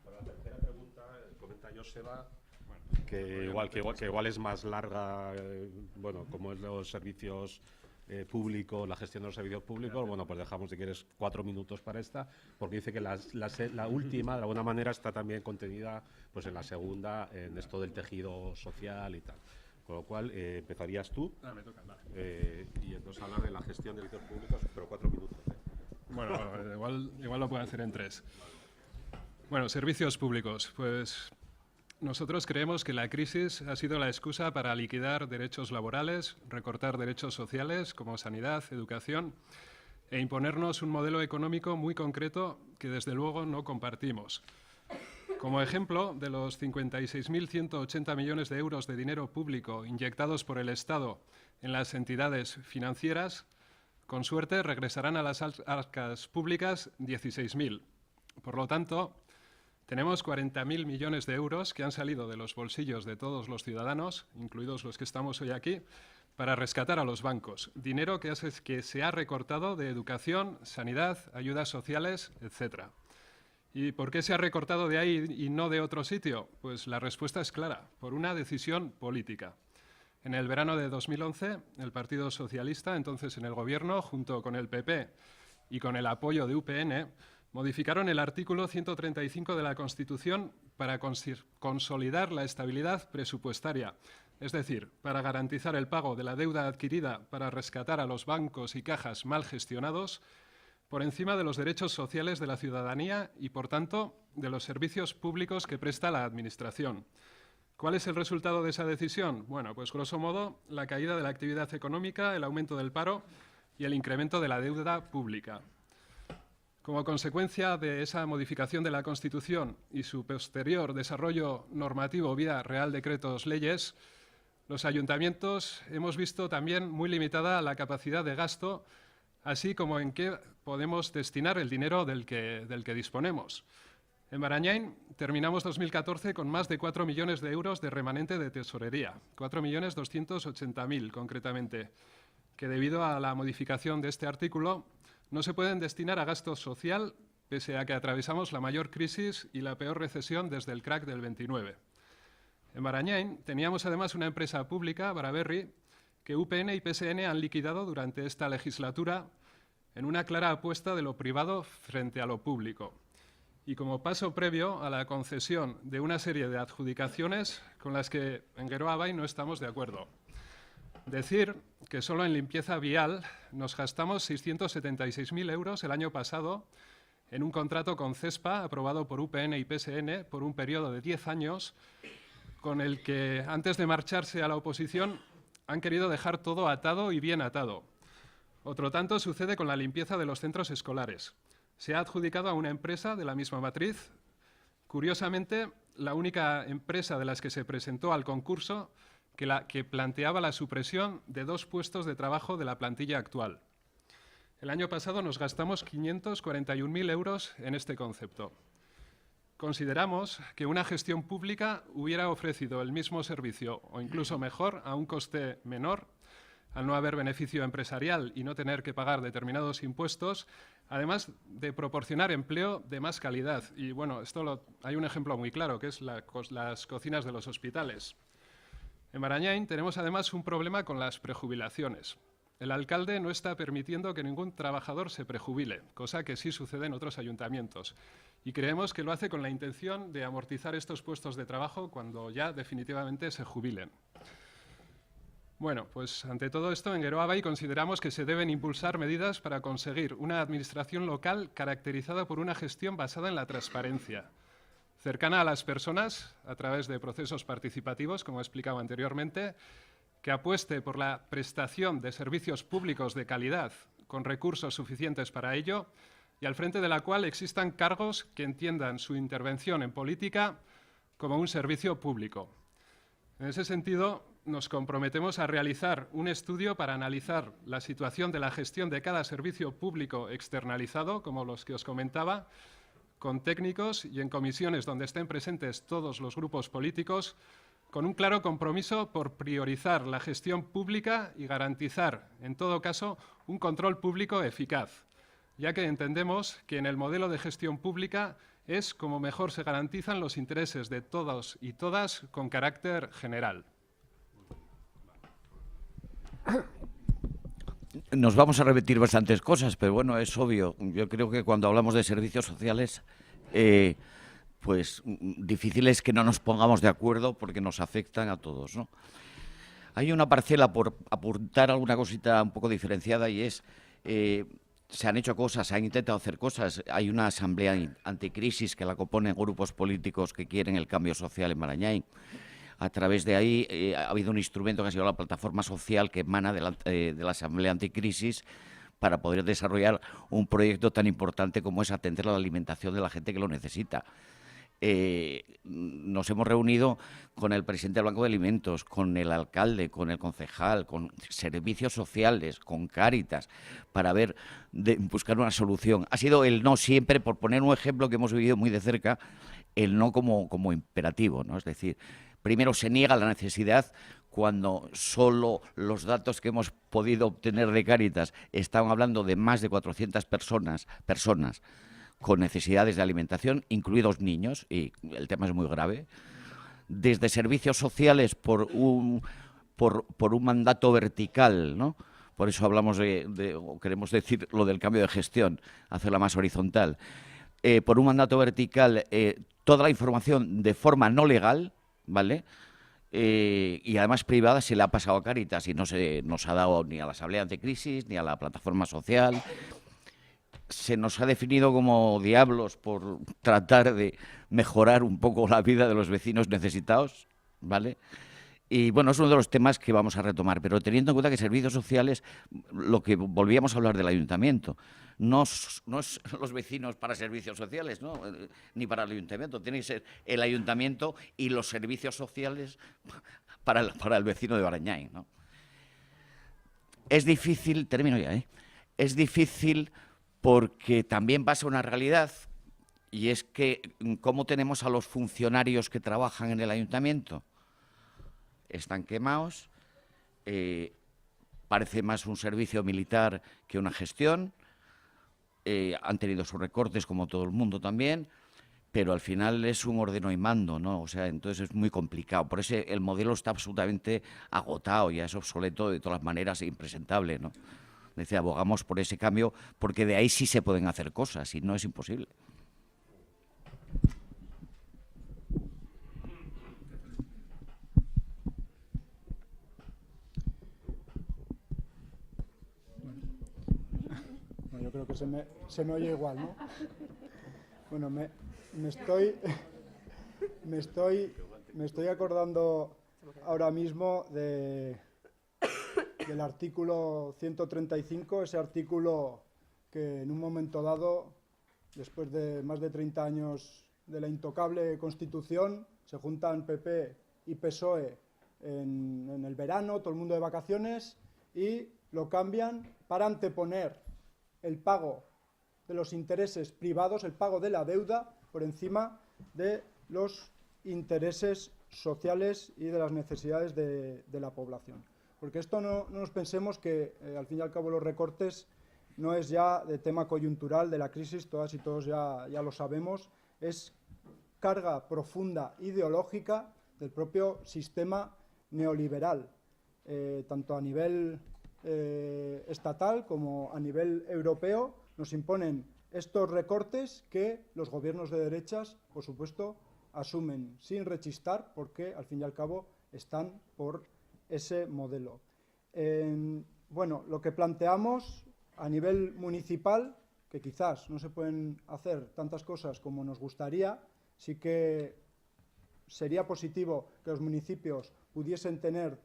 Para la tercera pregunta, comenta Joseba que igual es más larga, bueno, como es los servicios públicos, la gestión de los servicios públicos. Bueno, pues dejamos, si quieres, 4 minutos para esta, porque dice que la última, de alguna manera, está también contenida pues en la segunda, en esto del tejido social y tal. Con lo cual, empezarías tú. Me toca, vale. Y entonces hablar de la gestión de servicios públicos, pero 4 minutos. Bueno, igual lo puedo hacer en 3. Bueno, servicios públicos. Pues nosotros creemos que la crisis ha sido la excusa para liquidar derechos laborales, recortar derechos sociales como sanidad, educación, e imponernos un modelo económico muy concreto que desde luego no compartimos. Como ejemplo, de los 56.180 millones de euros de dinero público inyectados por el Estado en las entidades financieras, con suerte regresarán a las arcas públicas 16.000. Por lo tanto, tenemos 40.000 millones de euros que han salido de los bolsillos de todos los ciudadanos, incluidos los que estamos hoy aquí, para rescatar a los bancos. Dinero que se ha recortado de educación, sanidad, ayudas sociales, etc. ¿Y por qué se ha recortado de ahí y no de otro sitio? Pues la respuesta es clara, por una decisión política. En el verano de 2011, el Partido Socialista, entonces en el Gobierno, junto con el PP y con el apoyo de UPN, modificaron el artículo 135 de la Constitución para consolidar la estabilidad presupuestaria, es decir, para garantizar el pago de la deuda adquirida para rescatar a los bancos y cajas mal gestionados por encima de los derechos sociales de la ciudadanía y, por tanto, de los servicios públicos que presta la Administración. ¿Cuál es el resultado de esa decisión? Bueno, pues grosso modo, la caída de la actividad económica, el aumento del paro y el incremento de la deuda pública. Como consecuencia de esa modificación de la Constitución y su posterior desarrollo normativo vía Real Decretos Leyes, los ayuntamientos hemos visto también muy limitada la capacidad de gasto, así como en qué podemos destinar el dinero del que disponemos. En Barañáin terminamos 2014 con más de 4 millones de euros de remanente de tesorería, 4.280.000 concretamente, que debido a la modificación de este artículo no se pueden destinar a gasto social, pese a que atravesamos la mayor crisis y la peor recesión desde el crack del 29. En Barañáin teníamos además una empresa pública, Baraberri, que UPN y PSN han liquidado durante esta legislatura en una clara apuesta de lo privado frente a lo público, y como paso previo a la concesión de una serie de adjudicaciones con las que en Geroa Bai no estamos de acuerdo. Decir que solo en limpieza vial nos gastamos 676.000 euros el año pasado en un contrato con CESPA aprobado por UPN y PSN por un periodo de 10 años, con el que antes de marcharse a la oposición han querido dejar todo atado y bien atado. Otro tanto sucede con la limpieza de los centros escolares. Se ha adjudicado a una empresa de la misma matriz. Curiosamente, la única empresa de las que se presentó al concurso que planteaba la supresión de 2 puestos de trabajo de la plantilla actual. El año pasado nos gastamos 541.000 euros en este concepto. Consideramos que una gestión pública hubiera ofrecido el mismo servicio o incluso mejor a un coste menor, al no haber beneficio empresarial y no tener que pagar determinados impuestos, además de proporcionar empleo de más calidad. Y bueno, hay un ejemplo muy claro, que es las cocinas de los hospitales. En Barañáin tenemos además un problema con las prejubilaciones. el alcalde no está permitiendo que ningún trabajador se prejubile, cosa que sí sucede en otros ayuntamientos. Y creemos que lo hace con la intención de amortizar estos puestos de trabajo cuando ya definitivamente se jubilen. Bueno, pues ante todo esto, en Geroa Bai consideramos que se deben impulsar medidas para conseguir una administración local caracterizada por una gestión basada en la transparencia, cercana a las personas a través de procesos participativos, como he explicado anteriormente, que apueste por la prestación de servicios públicos de calidad con recursos suficientes para ello y al frente de la cual existan cargos que entiendan su intervención en política como un servicio público. En ese sentido, nos comprometemos a realizar un estudio para analizar la situación de la gestión de cada servicio público externalizado, como los que os comentaba, con técnicos y en comisiones donde estén presentes todos los grupos políticos, con un claro compromiso por priorizar la gestión pública y garantizar, en todo caso, un control público eficaz, ya que entendemos que en el modelo de gestión pública es como mejor se garantizan los intereses de todos y todas con carácter general. Nos vamos a repetir bastantes cosas, pero bueno, es obvio. Yo creo que cuando hablamos de servicios sociales, pues difícil es que no nos pongamos de acuerdo porque nos afectan a todos, ¿no? Hay una parcela por apuntar alguna cosita un poco diferenciada y es, se han hecho cosas, se han intentado hacer cosas. Hay una asamblea anticrisis que la componen grupos políticos que quieren el cambio social en Marañáin. A través de ahí ha habido un instrumento que ha sido la plataforma social que emana de la Asamblea Anticrisis para poder desarrollar un proyecto tan importante como es atender a la alimentación de la gente que lo necesita. Nos hemos reunido con el presidente del Banco de Alimentos, con el alcalde, con el concejal, con servicios sociales, con Cáritas, para buscar una solución. Ha sido el no siempre, por poner un ejemplo que hemos vivido muy de cerca, el no como imperativo, ¿no? Es decir, primero se niega la necesidad cuando solo los datos que hemos podido obtener de Cáritas estaban hablando de más de 400 personas con necesidades de alimentación, incluidos niños, y el tema es muy grave. Desde servicios sociales por un mandato vertical, ¿no? Por eso hablamos o queremos decir lo del cambio de gestión, hacerla más horizontal. Por un mandato vertical, toda la información de forma no legal, ¿vale? Y además privada se le ha pasado a Cáritas y no se nos ha dado ni a la Asamblea Anticrisis ni a la plataforma social. Se nos ha definido como diablos por tratar de mejorar un poco la vida de los vecinos necesitados, ¿vale? Y bueno, es uno de los temas que vamos a retomar, pero teniendo en cuenta que servicios sociales, lo que volvíamos a hablar del ayuntamiento, no es los vecinos para servicios sociales, ¿no? Ni para el ayuntamiento, tiene que ser el ayuntamiento y los servicios sociales para el vecino de Barañáin, ¿no? Es difícil, termino ya, es difícil porque también pasa una realidad y es que ¿cómo tenemos a los funcionarios que trabajan en el ayuntamiento? Están quemados, parece más un servicio militar que una gestión, han tenido sus recortes como todo el mundo también, pero al final es un ordeno y mando, ¿no? O sea, entonces es muy complicado. Por eso el modelo está absolutamente agotado, ya es obsoleto de todas las maneras e impresentable, ¿no? Decía, abogamos por ese cambio porque de ahí sí se pueden hacer cosas y no es imposible. Bueno, yo creo que se me oye igual, ¿no? Bueno, me estoy acordando ahora mismo del artículo 135, ese artículo que en un momento dado, después de más de 30 años de la intocable Constitución, se juntan PP y PSOE en el verano, todo el mundo de vacaciones, y lo cambian para anteponer el pago de los intereses privados, el pago de la deuda, por encima de los intereses sociales y de las necesidades de la población. Porque esto no nos pensemos que, al fin y al cabo, los recortes no es ya de tema coyuntural de la crisis, todas y todos ya lo sabemos, es carga profunda ideológica del propio sistema neoliberal, tanto a nivel estatal como a nivel europeo nos imponen estos recortes que los gobiernos de derechas, por supuesto, asumen sin rechistar, porque al fin y al cabo están por ese modelo. Bueno, lo que planteamos a nivel municipal, que quizás no se pueden hacer tantas cosas como nos gustaría, sí que sería positivo que los municipios pudiesen tener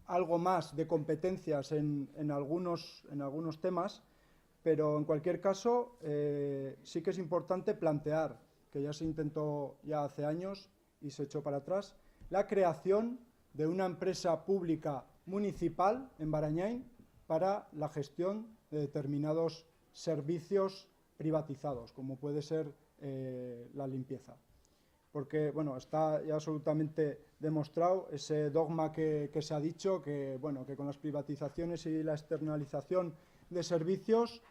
algo más de competencias en algunos temas, pero en cualquier caso sí que es importante plantear, que ya se intentó ya hace años y se echó para atrás, la creación de una empresa pública municipal en Barañáin para la gestión de determinados servicios privatizados, como puede ser la limpieza. Porque, bueno, está ya absolutamente demostrado ese dogma que se ha dicho, que, bueno, que con las privatizaciones y la externalización de servicios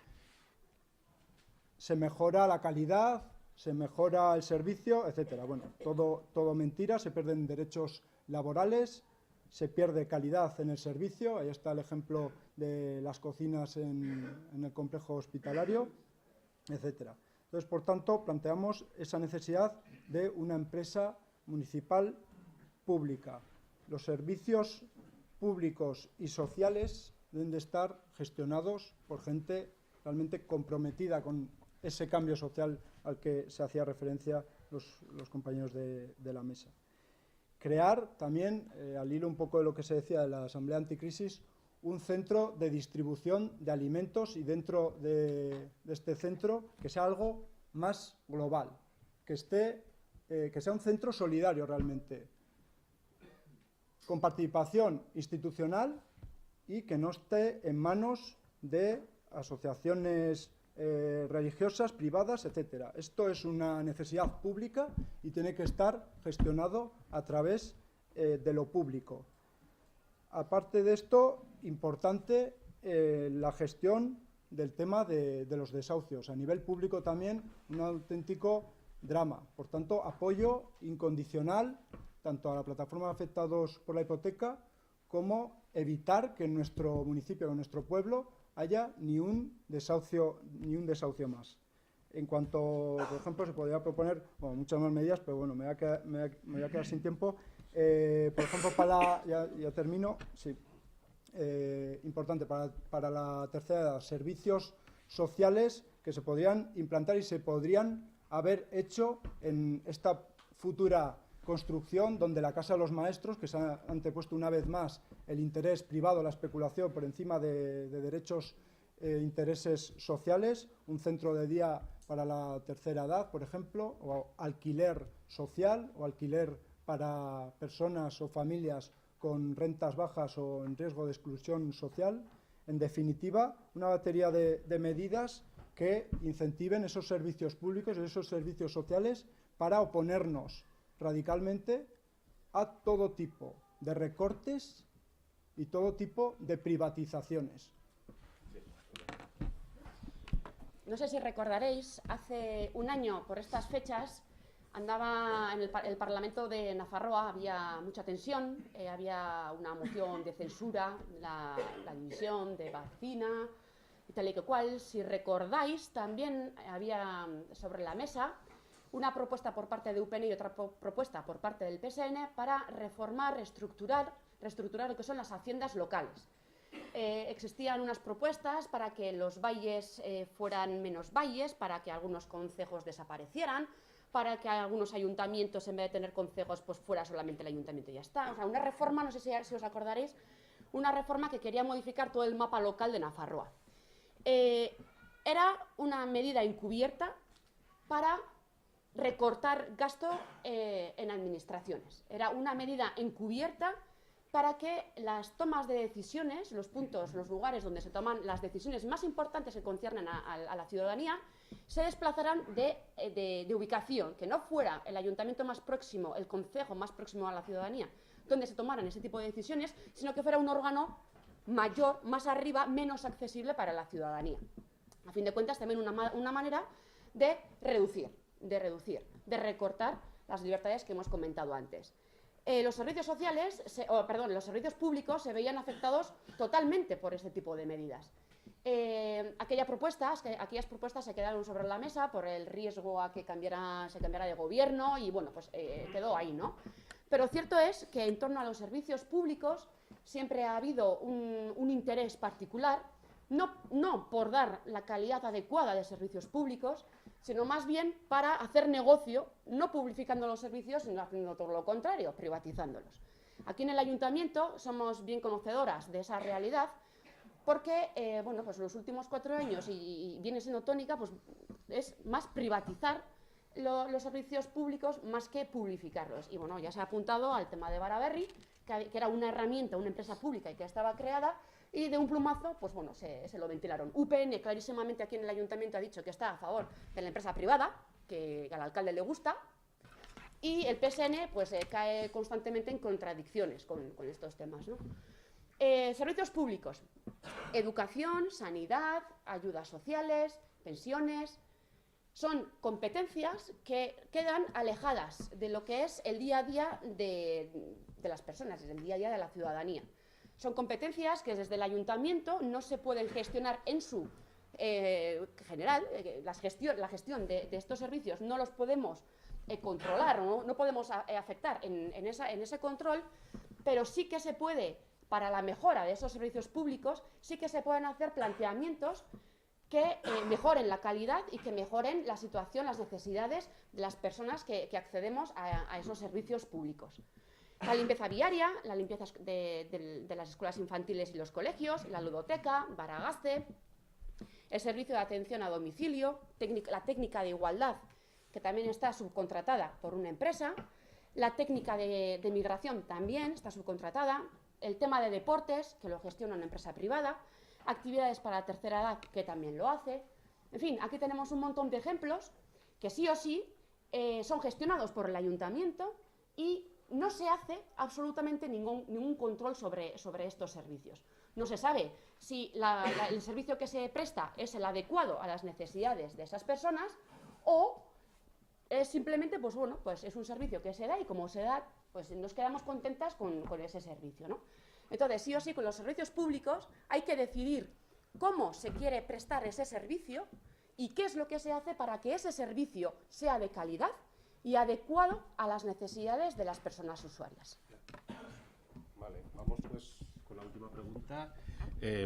se mejora la calidad, se mejora el servicio, etcétera. Bueno, todo mentira, se pierden derechos laborales, se pierde calidad en el servicio. Ahí está el ejemplo de las cocinas en el complejo hospitalario, etcétera. Entonces, por tanto, planteamos esa necesidad de una empresa municipal pública. Los servicios públicos y sociales deben de estar gestionados por gente realmente comprometida con ese cambio social al que se hacía referencia los compañeros de la mesa. Crear también, al hilo un poco de lo que se decía de la Asamblea Anticrisis, un centro de distribución de alimentos y dentro de este centro que sea algo más global, que sea un centro solidario realmente, con participación institucional y que no esté en manos de asociaciones religiosas, privadas, etcétera. Esto es una necesidad pública y tiene que estar gestionado a través de lo público. Aparte de esto, importante la gestión del tema de los desahucios. A nivel público también un auténtico drama. Por tanto, apoyo incondicional tanto a la plataforma de afectados por la hipoteca como evitar que en nuestro municipio, en nuestro pueblo, haya ni un desahucio más. En cuanto, por ejemplo, se podría proponer muchas más medidas, pero bueno, me voy a quedar sin tiempo. Por ejemplo, ya termino, sí. Importante para la tercera edad, servicios sociales que se podrían implantar y se podrían haber hecho en esta futura construcción, donde la Casa de los Maestros, que se ha antepuesto una vez más el interés privado, la especulación por encima de derechos e intereses sociales, un centro de día para la tercera edad, por ejemplo, o alquiler social o alquiler para personas o familias con rentas bajas o en riesgo de exclusión social. En definitiva, una batería de medidas que incentiven esos servicios públicos y esos servicios sociales para oponernos radicalmente a todo tipo de recortes y todo tipo de privatizaciones. No sé si recordaréis, hace un año, por estas fechas, andaba en el Parlamento de Nafarroa, había mucha tensión, había una moción de censura, la división de Barcina y tal y que cual. Si recordáis, también había sobre la mesa una propuesta por parte de UPN y otra propuesta por parte del PSN para reformar, reestructurar lo que son las haciendas locales. Existían unas propuestas para que los valles fueran menos valles, para que algunos concejos desaparecieran, para que algunos ayuntamientos, en vez de tener concejos, pues fuera solamente el ayuntamiento y ya está. O sea, una reforma, no sé si os acordaréis, una reforma que quería modificar todo el mapa local de Nafarroa. Era una medida encubierta para recortar gasto en administraciones. Era una medida encubierta para que las tomas de decisiones, los puntos, los lugares donde se toman las decisiones más importantes que conciernen a la ciudadanía, se desplazaran de ubicación, que no fuera el ayuntamiento más próximo, el concejo más próximo a la ciudadanía, donde se tomaran ese tipo de decisiones, sino que fuera un órgano mayor, más arriba, menos accesible para la ciudadanía. A fin de cuentas, también una manera de reducir, de recortar las libertades que hemos comentado antes. los servicios sociales, los servicios públicos se veían afectados totalmente por este tipo de medidas. Aquellas propuestas se quedaron sobre la mesa por el riesgo a que se cambiara de gobierno y bueno, pues quedó ahí, ¿no? Pero cierto es que en torno a los servicios públicos siempre ha habido un interés particular, no por dar la calidad adecuada de servicios públicos, sino más bien para hacer negocio, no publificando los servicios, sino haciendo todo lo contrario, privatizándolos. Aquí en el Ayuntamiento somos bien conocedoras de esa realidad, porque bueno, pues los últimos 4 años, y viene siendo tónica, pues es más privatizar los servicios públicos más que publificarlos. Y bueno, ya se ha apuntado al tema de Baraberri, que era una herramienta, una empresa pública y que estaba creada, y de un plumazo, pues bueno, se lo ventilaron. UPN clarísimamente aquí en el Ayuntamiento ha dicho que está a favor de la empresa privada, que al alcalde le gusta, y el PSN pues cae constantemente en contradicciones con estos temas, ¿no? Servicios públicos, educación, sanidad, ayudas sociales, pensiones, son competencias que quedan alejadas de lo que es el día a día de las personas, el día a día de la ciudadanía. Son competencias que desde el Ayuntamiento no se pueden gestionar en su general. La gestión de estos servicios no los podemos controlar, no podemos afectar en ese control, pero sí que se puede, para la mejora de esos servicios públicos, sí que se pueden hacer planteamientos que mejoren la calidad y que mejoren la situación, las necesidades de las personas que accedemos a esos servicios públicos. La limpieza viaria, la limpieza de las escuelas infantiles y los colegios, la ludoteca, Baragaste, el servicio de atención a domicilio, la técnica de igualdad, que también está subcontratada por una empresa, la técnica de migración también está subcontratada, el tema de deportes, que lo gestiona una empresa privada, actividades para la tercera edad, que también lo hace. En fin, aquí tenemos un montón de ejemplos que sí o sí son gestionados por el Ayuntamiento y no se hace absolutamente ningún control sobre estos servicios. No se sabe si el servicio que se presta es el adecuado a las necesidades de esas personas o es simplemente, pues bueno, pues es un servicio que se da y como se da, pues nos quedamos contentas con ese servicio, ¿no? Entonces, sí o sí, con los servicios públicos hay que decidir cómo se quiere prestar ese servicio y qué es lo que se hace para que ese servicio sea de calidad y adecuado a las necesidades de las personas usuarias. Vale, vamos pues con la última pregunta.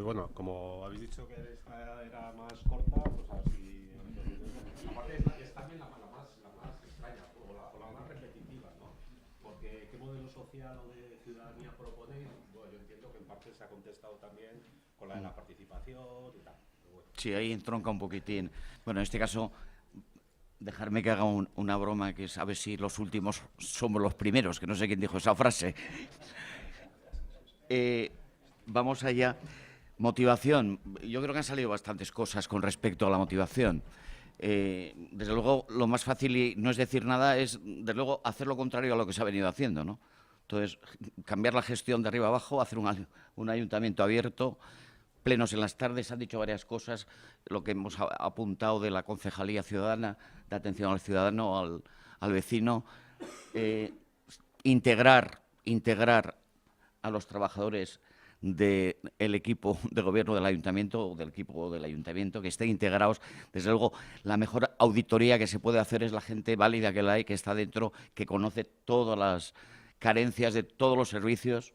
Bueno, como habéis dicho que esta era más corta, pues así... Aparte es también la más extraña o la más repetitiva, ¿no? Porque ¿qué modelo social o de ciudadanía proponéis? Bueno, yo entiendo que en parte se ha contestado también con la de la participación y tal. Bueno. Sí, ahí entronca un poquitín. Bueno, en este caso, dejarme que haga una broma, que es a ver si los últimos somos los primeros, que no sé quién dijo esa frase. Vamos allá. Motivación. Yo creo que han salido bastantes cosas con respecto a la motivación. Desde luego, lo más fácil, y no es decir nada, es, desde luego, hacer lo contrario a lo que se ha venido haciendo, ¿no? Entonces, cambiar la gestión de arriba abajo, hacer un ayuntamiento abierto, plenos en las tardes. Han dicho varias cosas, lo que hemos apuntado de la concejalía ciudadana, de atención al ciudadano, al vecino, integrar a los trabajadores del equipo de gobierno del ayuntamiento o del equipo del ayuntamiento, que estén integrados. Desde luego, la mejor auditoría que se puede hacer es la gente válida que la hay, que está dentro, que conoce todas las carencias de todos los servicios,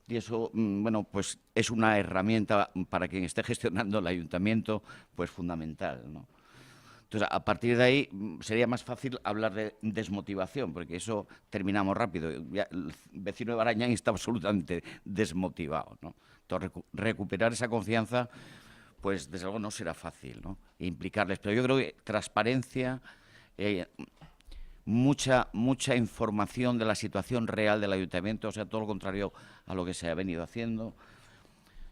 y eso, bueno, pues es una herramienta para quien esté gestionando el ayuntamiento, pues fundamental, ¿no? Entonces, a partir de ahí sería más fácil hablar de desmotivación, porque eso terminamos rápido. Ya el vecino de Barañáin está absolutamente desmotivado, ¿no? Entonces, recuperar esa confianza, pues desde luego no será fácil, ¿no? Implicarles. Pero yo creo que transparencia, mucha información de la situación real del ayuntamiento, o sea, todo lo contrario a lo que se ha venido haciendo,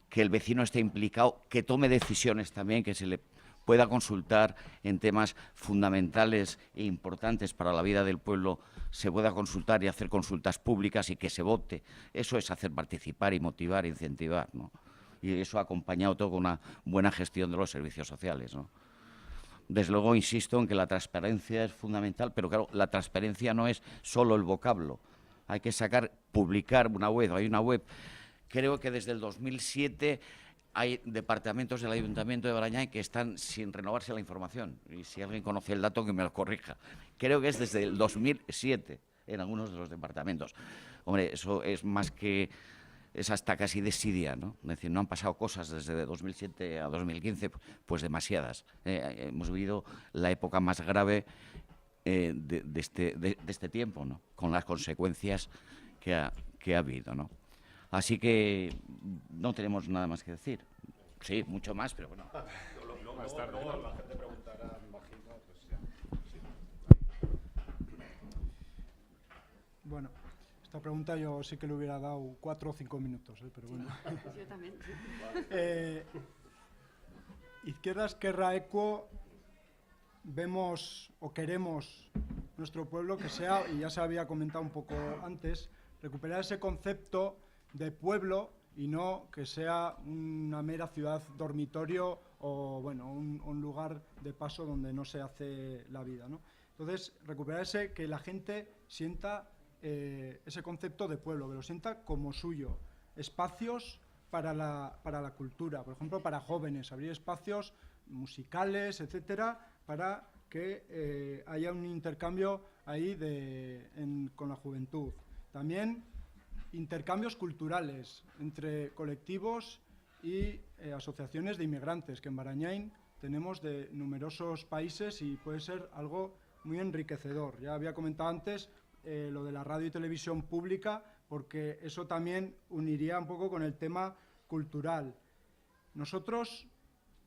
que el vecino esté implicado, que tome decisiones también, que se le pueda consultar en temas fundamentales e importantes para la vida del pueblo, se pueda consultar y hacer consultas públicas y que se vote. Eso es hacer participar y motivar e incentivar, ¿no? Y eso acompañado todo con una buena gestión de los servicios sociales, ¿no? Desde luego, insisto en que la transparencia es fundamental, pero claro, la transparencia no es solo el vocablo. hay que publicar una web. Hay una web, creo que desde el 2007 hay departamentos del Ayuntamiento de Barañáin que están sin renovarse la información. Y si alguien conoce el dato, que me lo corrija. Creo que es desde el 2007 en algunos de los departamentos. Hombre, eso es más que... es hasta casi desidia, ¿no? Es decir, no han pasado cosas desde 2007 a 2015, pues demasiadas. Hemos vivido la época más grave de este tiempo, ¿no? Con las consecuencias que ha habido, ¿no? Así que no tenemos nada más que decir. Sí, mucho más, pero bueno. Luego la gente preguntará, me imagino, pues ya. Bueno, esta pregunta yo sí que le hubiera dado 4 o 5 minutos, pero bueno. Yo también. Izquierda Esquerra Equo vemos o queremos nuestro pueblo que sea, y ya se había comentado un poco antes, recuperar ese concepto de pueblo y no que sea una mera ciudad dormitorio o bueno, un lugar de paso donde no se hace la vida, ¿no? Entonces, recuperar que la gente sienta ese concepto de pueblo, que lo sienta como suyo. Espacios para la cultura, por ejemplo, para jóvenes, abrir espacios musicales, etcétera, para que haya un intercambio ahí con la juventud. También intercambios culturales entre colectivos y asociaciones de inmigrantes, que en Barañáin tenemos de numerosos países y puede ser algo muy enriquecedor. Ya había comentado antes lo de la radio y televisión pública, porque eso también uniría un poco con el tema cultural. Nosotros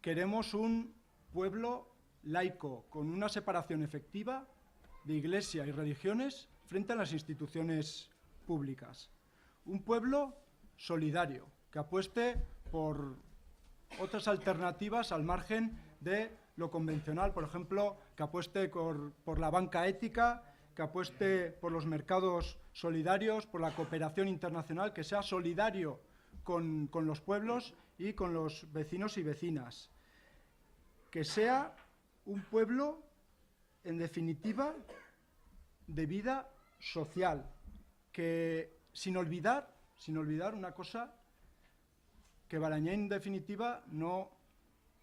queremos un pueblo laico, con una separación efectiva de iglesia y religiones frente a las instituciones públicas. Un pueblo solidario, que apueste por otras alternativas al margen de lo convencional, por ejemplo, que apueste por la banca ética, que apueste por los mercados solidarios, por la cooperación internacional, que sea solidario con los pueblos y con los vecinos y vecinas. Que sea un pueblo, en definitiva, de vida social, que sin olvidar una cosa, que Barañáin, en definitiva, no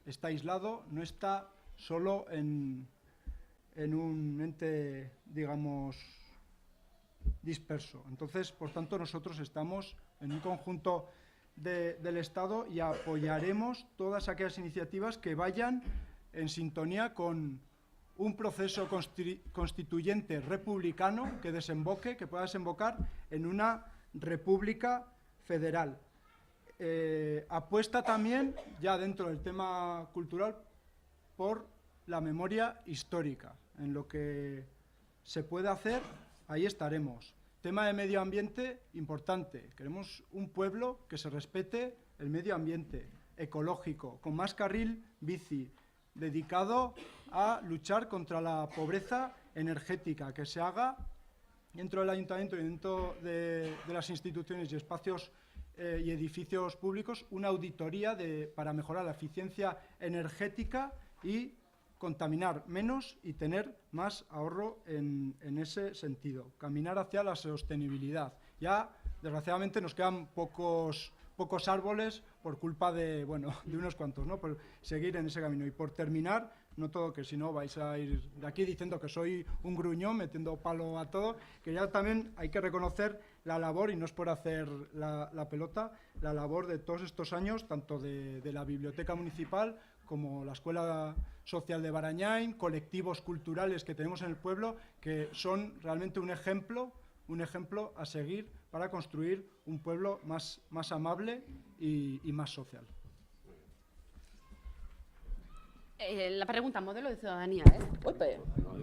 está aislado, no está solo en un ente, digamos, disperso. Entonces, por tanto, nosotros estamos en un conjunto del Estado y apoyaremos todas aquellas iniciativas que vayan en sintonía con un proceso constituyente republicano que pueda desembocar en una república federal. Apuesta también, ya dentro del tema cultural, por la memoria histórica. En lo que se puede hacer, ahí estaremos. Tema de medio ambiente, importante. Queremos un pueblo que se respete el medio ambiente, ecológico, con más carril bici, dedicado a luchar contra la pobreza energética, que se haga dentro del ayuntamiento y dentro de las instituciones y espacios y edificios públicos una auditoría para mejorar la eficiencia energética y contaminar menos y tener más ahorro en ese sentido. Caminar hacia la sostenibilidad. Ya, desgraciadamente, nos quedan pocos árboles por culpa de unos cuantos, ¿no? Por seguir en ese camino. Y por terminar, no todo, que si no vais a ir de aquí diciendo que soy un gruñón, metiendo palo a todo, que ya también hay que reconocer la labor, y no es por hacer la pelota, la labor de todos estos años, tanto de la Biblioteca Municipal como la Escuela Social de Barañáin, colectivos culturales que tenemos en el pueblo, que son realmente un ejemplo a seguir para construir un pueblo más amable y más social. La pregunta, modelo de ciudadanía, Uy,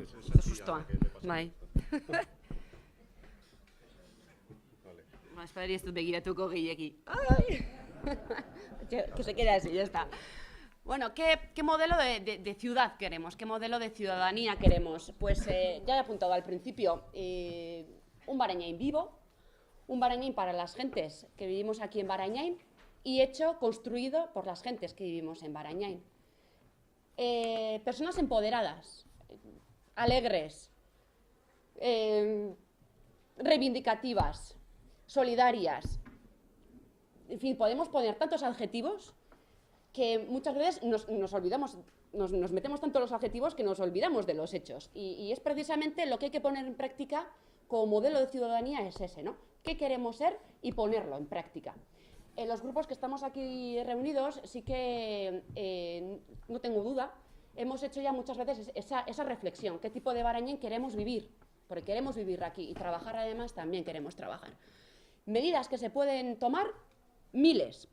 se asustó. Bai. Espera, ez dut begiratuko gehiegi. Ay. Que se quede así, ya está. Bueno, ¿qué modelo de ciudad queremos? ¿Qué modelo de ciudadanía queremos? Pues ya he apuntado al principio, un Barañáin vivo, un Barañáin para las gentes que vivimos aquí en Barañáin y construido por las gentes que vivimos en Barañáin. Personas empoderadas, alegres, reivindicativas, solidarias. En fin, podemos poner tantos adjetivos que muchas veces nos olvidamos, nos metemos tanto en los adjetivos que nos olvidamos de los hechos. Y es precisamente lo que hay que poner en práctica como modelo de ciudadanía, es ese, ¿no? ¿Qué queremos ser? Y ponerlo en práctica. En los grupos que estamos aquí reunidos, sí que, no tengo duda, hemos hecho ya muchas veces esa reflexión. ¿Qué tipo de Barañain queremos vivir? Porque queremos vivir aquí y trabajar además también queremos trabajar. Medidas que se pueden tomar, miles.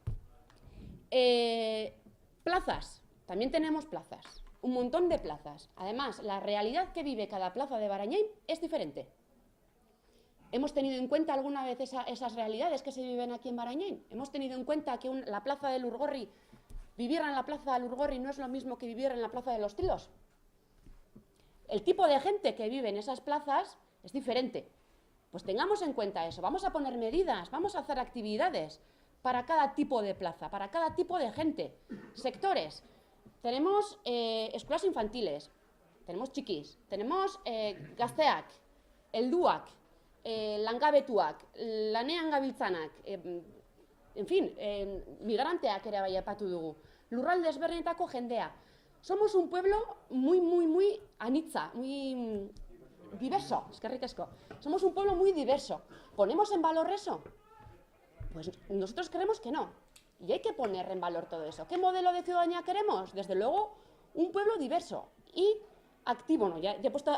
Plazas, también tenemos plazas, un montón de plazas. Además, la realidad que vive cada plaza de Barañain es diferente. ¿Hemos tenido en cuenta alguna vez esas realidades que se viven aquí en Barañain? ¿Hemos tenido en cuenta que la plaza de Lurgorri, vivir en la plaza de Lurgorri no es lo mismo que vivir en la plaza de Los Tilos? El tipo de gente que vive en esas plazas es diferente. Pues tengamos en cuenta eso, vamos a poner medidas, vamos a hacer actividades para cada tipo de plaza, para cada tipo de gente. Sectores. Tenemos escuelas infantiles, tenemos txikis, tenemos gazteak, helduak, langabetuak, lanean gabiltzanak, en fin, migranteak ere bai aipatu dugu. Lurralde ezberdinetako jendea. Somos un pueblo muy anitza, muy diverso, eskerrik asko. Somos un pueblo muy diverso. ¿Ponemos en valor eso? Pues nosotros creemos que no. Y hay que poner en valor todo eso. ¿Qué modelo de ciudadanía queremos? Desde luego, un pueblo diverso y activo, ¿no? Ya he puesto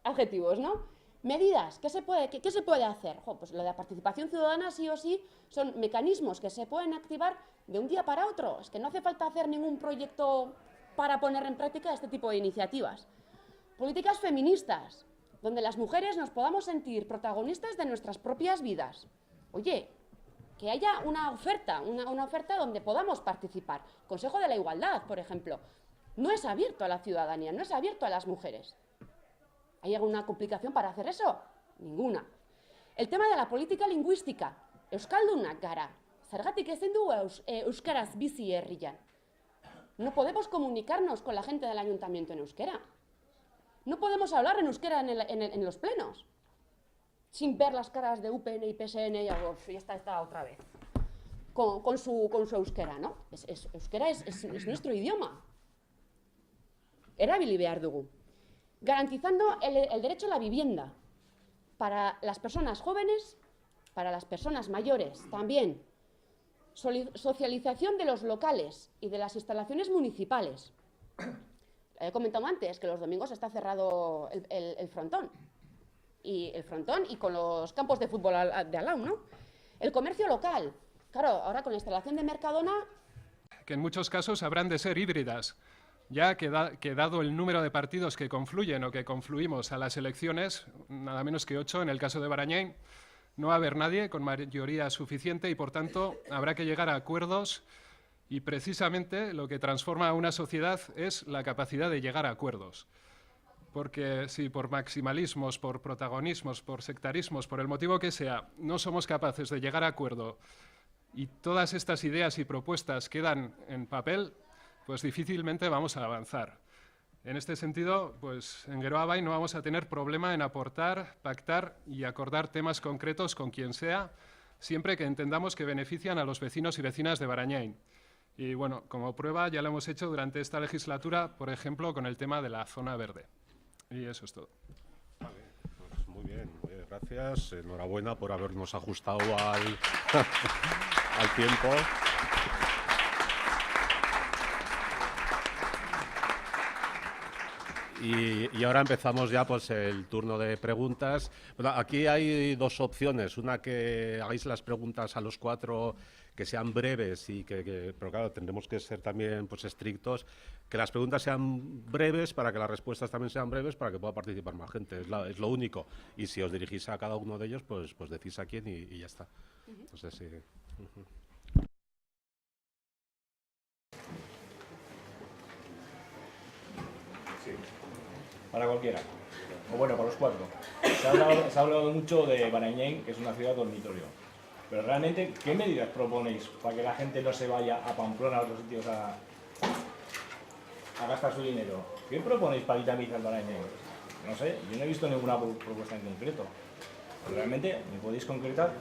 adjetivos, ¿no? Medidas, ¿qué se puede hacer? Pues lo de la participación ciudadana sí o sí son mecanismos que se pueden activar de un día para otro. Es que no hace falta hacer ningún proyecto para poner en práctica este tipo de iniciativas. Políticas feministas, donde las mujeres nos podamos sentir protagonistas de nuestras propias vidas. Oye, que haya una oferta donde podamos participar. Consejo de la Igualdad, por ejemplo, no es abierto a la ciudadanía, no es abierto a las mujeres. ¿Hay alguna complicación para hacer eso? Ninguna. El tema de la política lingüística. Euskaldunak gara. Zergatik ezin dugu euskaraz bizi herrian. No podemos comunicarnos con la gente del ayuntamiento en euskera. No podemos hablar en euskera en los plenos, sin ver las caras de UPN y PSN y algo, ya está otra vez, con su euskera, ¿no? Euskera es nuestro idioma. Erabili behar dugu. Garantizando el derecho a la vivienda para las personas jóvenes, para las personas mayores también. Socialización de los locales y de las instalaciones municipales. He comentado antes que los domingos está cerrado el frontón. Y con los campos de fútbol de al lado, ¿no? El comercio local. Claro, ahora con la instalación de Mercadona... Que en muchos casos habrán de ser híbridas, ya que dado el número de partidos que confluyen o que confluimos a las elecciones, nada menos que 8 en el caso de Barañain, no va a haber nadie con mayoría suficiente y, por tanto, habrá que llegar a acuerdos. Y precisamente lo que transforma a una sociedad es la capacidad de llegar a acuerdos. Porque si por maximalismos, por protagonismos, por sectarismos, por el motivo que sea, no somos capaces de llegar a acuerdo y todas estas ideas y propuestas quedan en papel, pues difícilmente vamos a avanzar. En este sentido, pues en Geroa Bai no vamos a tener problema en aportar, pactar y acordar temas concretos con quien sea, siempre que entendamos que benefician a los vecinos y vecinas de Barañain. Y bueno, como prueba ya lo hemos hecho durante esta legislatura, por ejemplo, con el tema de la zona verde. Y eso es todo. Vale, pues muy bien, gracias. Enhorabuena por habernos ajustado al tiempo. Y ahora empezamos ya pues el turno de preguntas. Bueno, aquí hay dos opciones. Una, que hagáis las preguntas a los cuatro, que sean breves y pero claro, tendremos que ser también pues estrictos. Que las preguntas sean breves para que las respuestas también sean breves para que pueda participar más gente. Es lo único. Y si os dirigís a cada uno de ellos, pues decís a quién y ya está. Entonces, sí. Para cualquiera, o bueno, para los cuatro. Se ha hablado mucho de Barañain, que es una ciudad dormitorio, pero realmente, ¿qué medidas proponéis para que la gente no se vaya a Pamplona, a otros sitios, a gastar su dinero? ¿Qué proponéis para dinamizar Barañain? No sé, yo no he visto ninguna propuesta en concreto. Realmente, ¿me podéis concretar?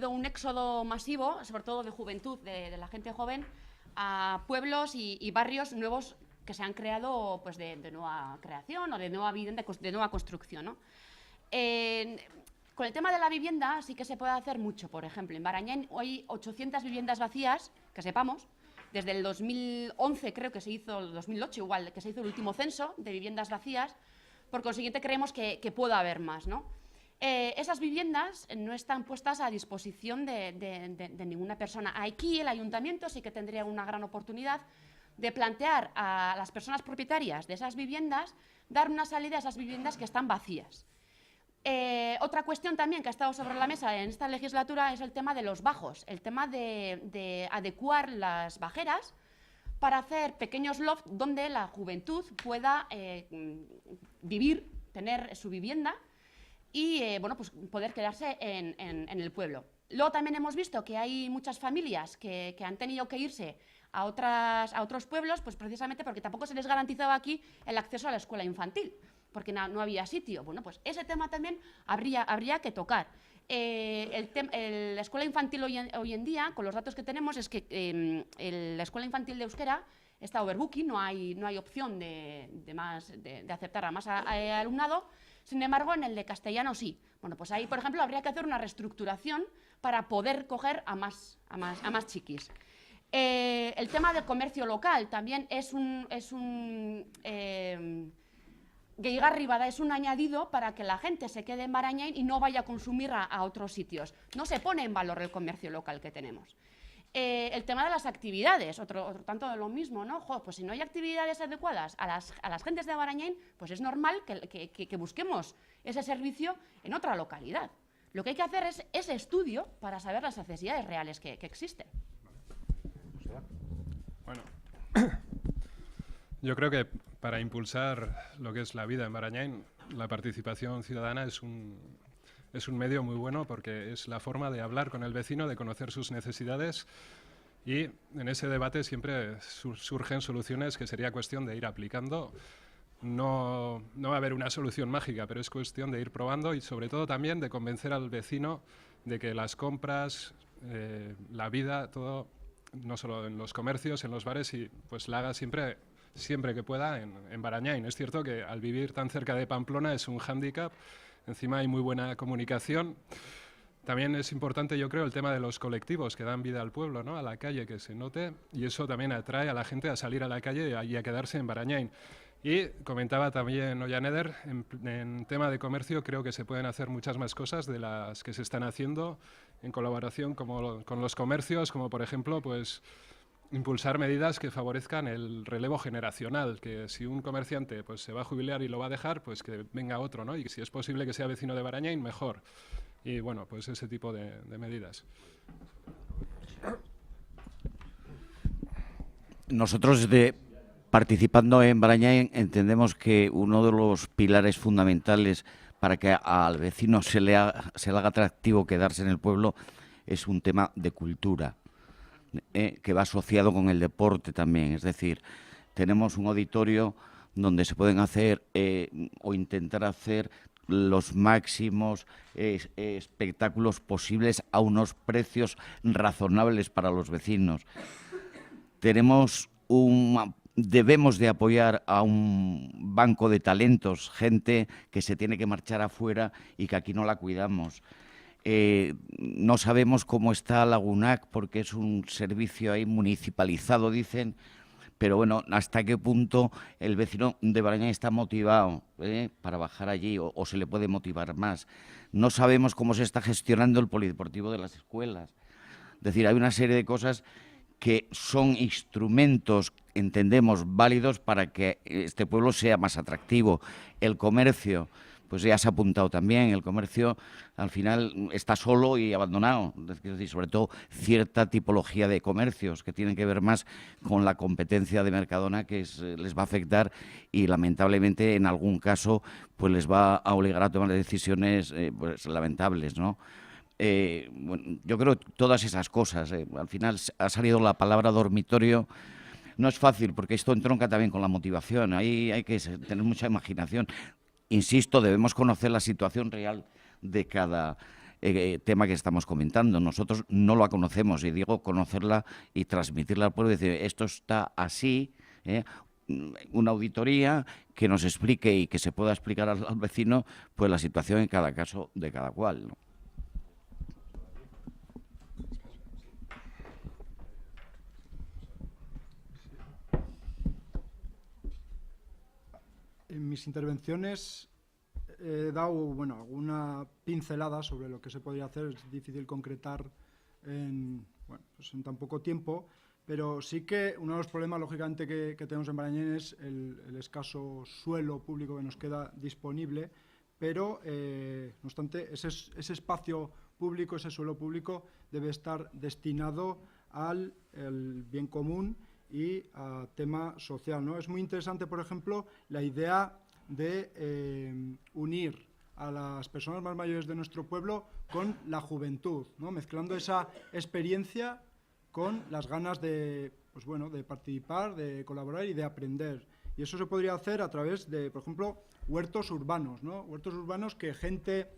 Un éxodo masivo, sobre todo de juventud, de la gente joven, a pueblos y barrios nuevos que se han creado pues, de nueva creación o de nueva vivienda, de nueva construcción, ¿no? Con el tema de la vivienda sí que se puede hacer mucho. Por ejemplo, en Barañáin hay 800 viviendas vacías, que sepamos, desde el 2011 creo que se hizo, el 2008 igual, que se hizo el último censo de viviendas vacías. Por consiguiente creemos que pueda haber más, ¿no? Esas viviendas no están puestas a disposición de ninguna persona. Aquí el ayuntamiento sí que tendría una gran oportunidad de plantear a las personas propietarias de esas viviendas, dar una salida a esas viviendas que están vacías. Otra cuestión también que ha estado sobre la mesa en esta legislatura es el tema de los bajos, el tema de adecuar las bajeras para hacer pequeños lofts donde la juventud pueda vivir, tener su vivienda y bueno, pues poder quedarse en el pueblo. Luego también hemos visto que hay muchas familias que han tenido que irse a otros pueblos, pues precisamente porque tampoco se les garantizaba aquí el acceso a la escuela infantil, porque no había sitio. Bueno, pues ese tema también habría que tocar. La escuela infantil hoy en día, con los datos que tenemos, es que la escuela infantil de euskera está overbooking, no hay opción de aceptar a más alumnado. Sin embargo, en el de castellano sí. Bueno, pues ahí, por ejemplo, habría que hacer una reestructuración para poder coger a más chiquis. El tema del comercio local también es un gehigarri bada, es un añadido para que la gente se quede en Barañáin y no vaya a consumir a otros sitios. No se pone en valor el comercio local que tenemos. El tema de las actividades, otro tanto de lo mismo, ¿no? Pues si no hay actividades adecuadas a las gentes de Barañáin, pues es normal que busquemos ese servicio en otra localidad. Lo que hay que hacer es ese estudio para saber las necesidades reales que existen. Bueno, yo creo que para impulsar lo que es la vida en Barañáin, la participación ciudadana es un medio muy bueno porque es la forma de hablar con el vecino, de conocer sus necesidades y en ese debate siempre surgen soluciones que sería cuestión de ir aplicando. No va a haber una solución mágica, pero es cuestión de ir probando y sobre todo también de convencer al vecino de que las compras, la vida, todo, no solo en los comercios, en los bares, y pues la haga siempre que pueda en Barañáin. Es cierto que al vivir tan cerca de Pamplona es un hándicap. Encima hay muy buena comunicación. También es importante, yo creo, el tema de los colectivos que dan vida al pueblo, ¿no? A la calle, que se note, y eso también atrae a la gente a salir a la calle y a quedarse en Barañáin. Y comentaba también Ollaneder, en tema de comercio creo que se pueden hacer muchas más cosas de las que se están haciendo en colaboración con los comercios, como por ejemplo, pues impulsar medidas que favorezcan el relevo generacional, que si un comerciante pues, se va a jubilar y lo va a dejar, pues que venga otro, ¿no? Y si es posible que sea vecino de Barañáin, mejor. Y bueno, pues ese tipo de medidas. Nosotros participando en Barañáin entendemos que uno de los pilares fundamentales para que al vecino se le haga atractivo quedarse en el pueblo es un tema de cultura. Que va asociado con el deporte también, es decir, tenemos un auditorio donde se pueden hacer o intentar hacer los máximos espectáculos posibles a unos precios razonables para los vecinos. Debemos de apoyar a un banco de talentos, gente que se tiene que marchar afuera y que aquí no la cuidamos. No sabemos cómo está Lagunac porque es un servicio ahí municipalizado, dicen, pero bueno, hasta qué punto el vecino de Barañáin está motivado para bajar allí o se le puede motivar más. No sabemos cómo se está gestionando el polideportivo de las escuelas. Es decir, hay una serie de cosas que son instrumentos, entendemos, válidos para que este pueblo sea más atractivo. El comercio, pues ya se ha apuntado también, el comercio al final está solo y abandonado, es decir, sobre todo cierta tipología de comercios que tienen que ver más con la competencia de Mercadona que les va a afectar y lamentablemente en algún caso pues les va a obligar a tomar decisiones pues lamentables, ¿no? bueno, yo creo todas esas cosas. Al final ha salido la palabra dormitorio. No es fácil porque esto entronca también con la motivación. Ahí hay que tener mucha imaginación. Insisto, debemos conocer la situación real de cada tema que estamos comentando. Nosotros no la conocemos y digo conocerla y transmitirla al pueblo y decir esto está así, una auditoría que nos explique y que se pueda explicar al vecino pues la situación en cada caso de cada cual, ¿no? En mis intervenciones he dado alguna pincelada sobre lo que se podría hacer. Es difícil concretar en tan poco tiempo, pero sí que uno de los problemas, lógicamente, que tenemos en Barañain es el escaso suelo público que nos queda disponible, pero, no obstante, ese espacio público, ese suelo público, debe estar destinado al bien común y a tema social, ¿no? Es muy interesante, por ejemplo, la idea de unir a las personas más mayores de nuestro pueblo con la juventud, ¿no? Mezclando esa experiencia con las ganas de participar, de colaborar y de aprender. Y eso se podría hacer a través de, por ejemplo, huertos urbanos, ¿no? Huertos urbanos que gente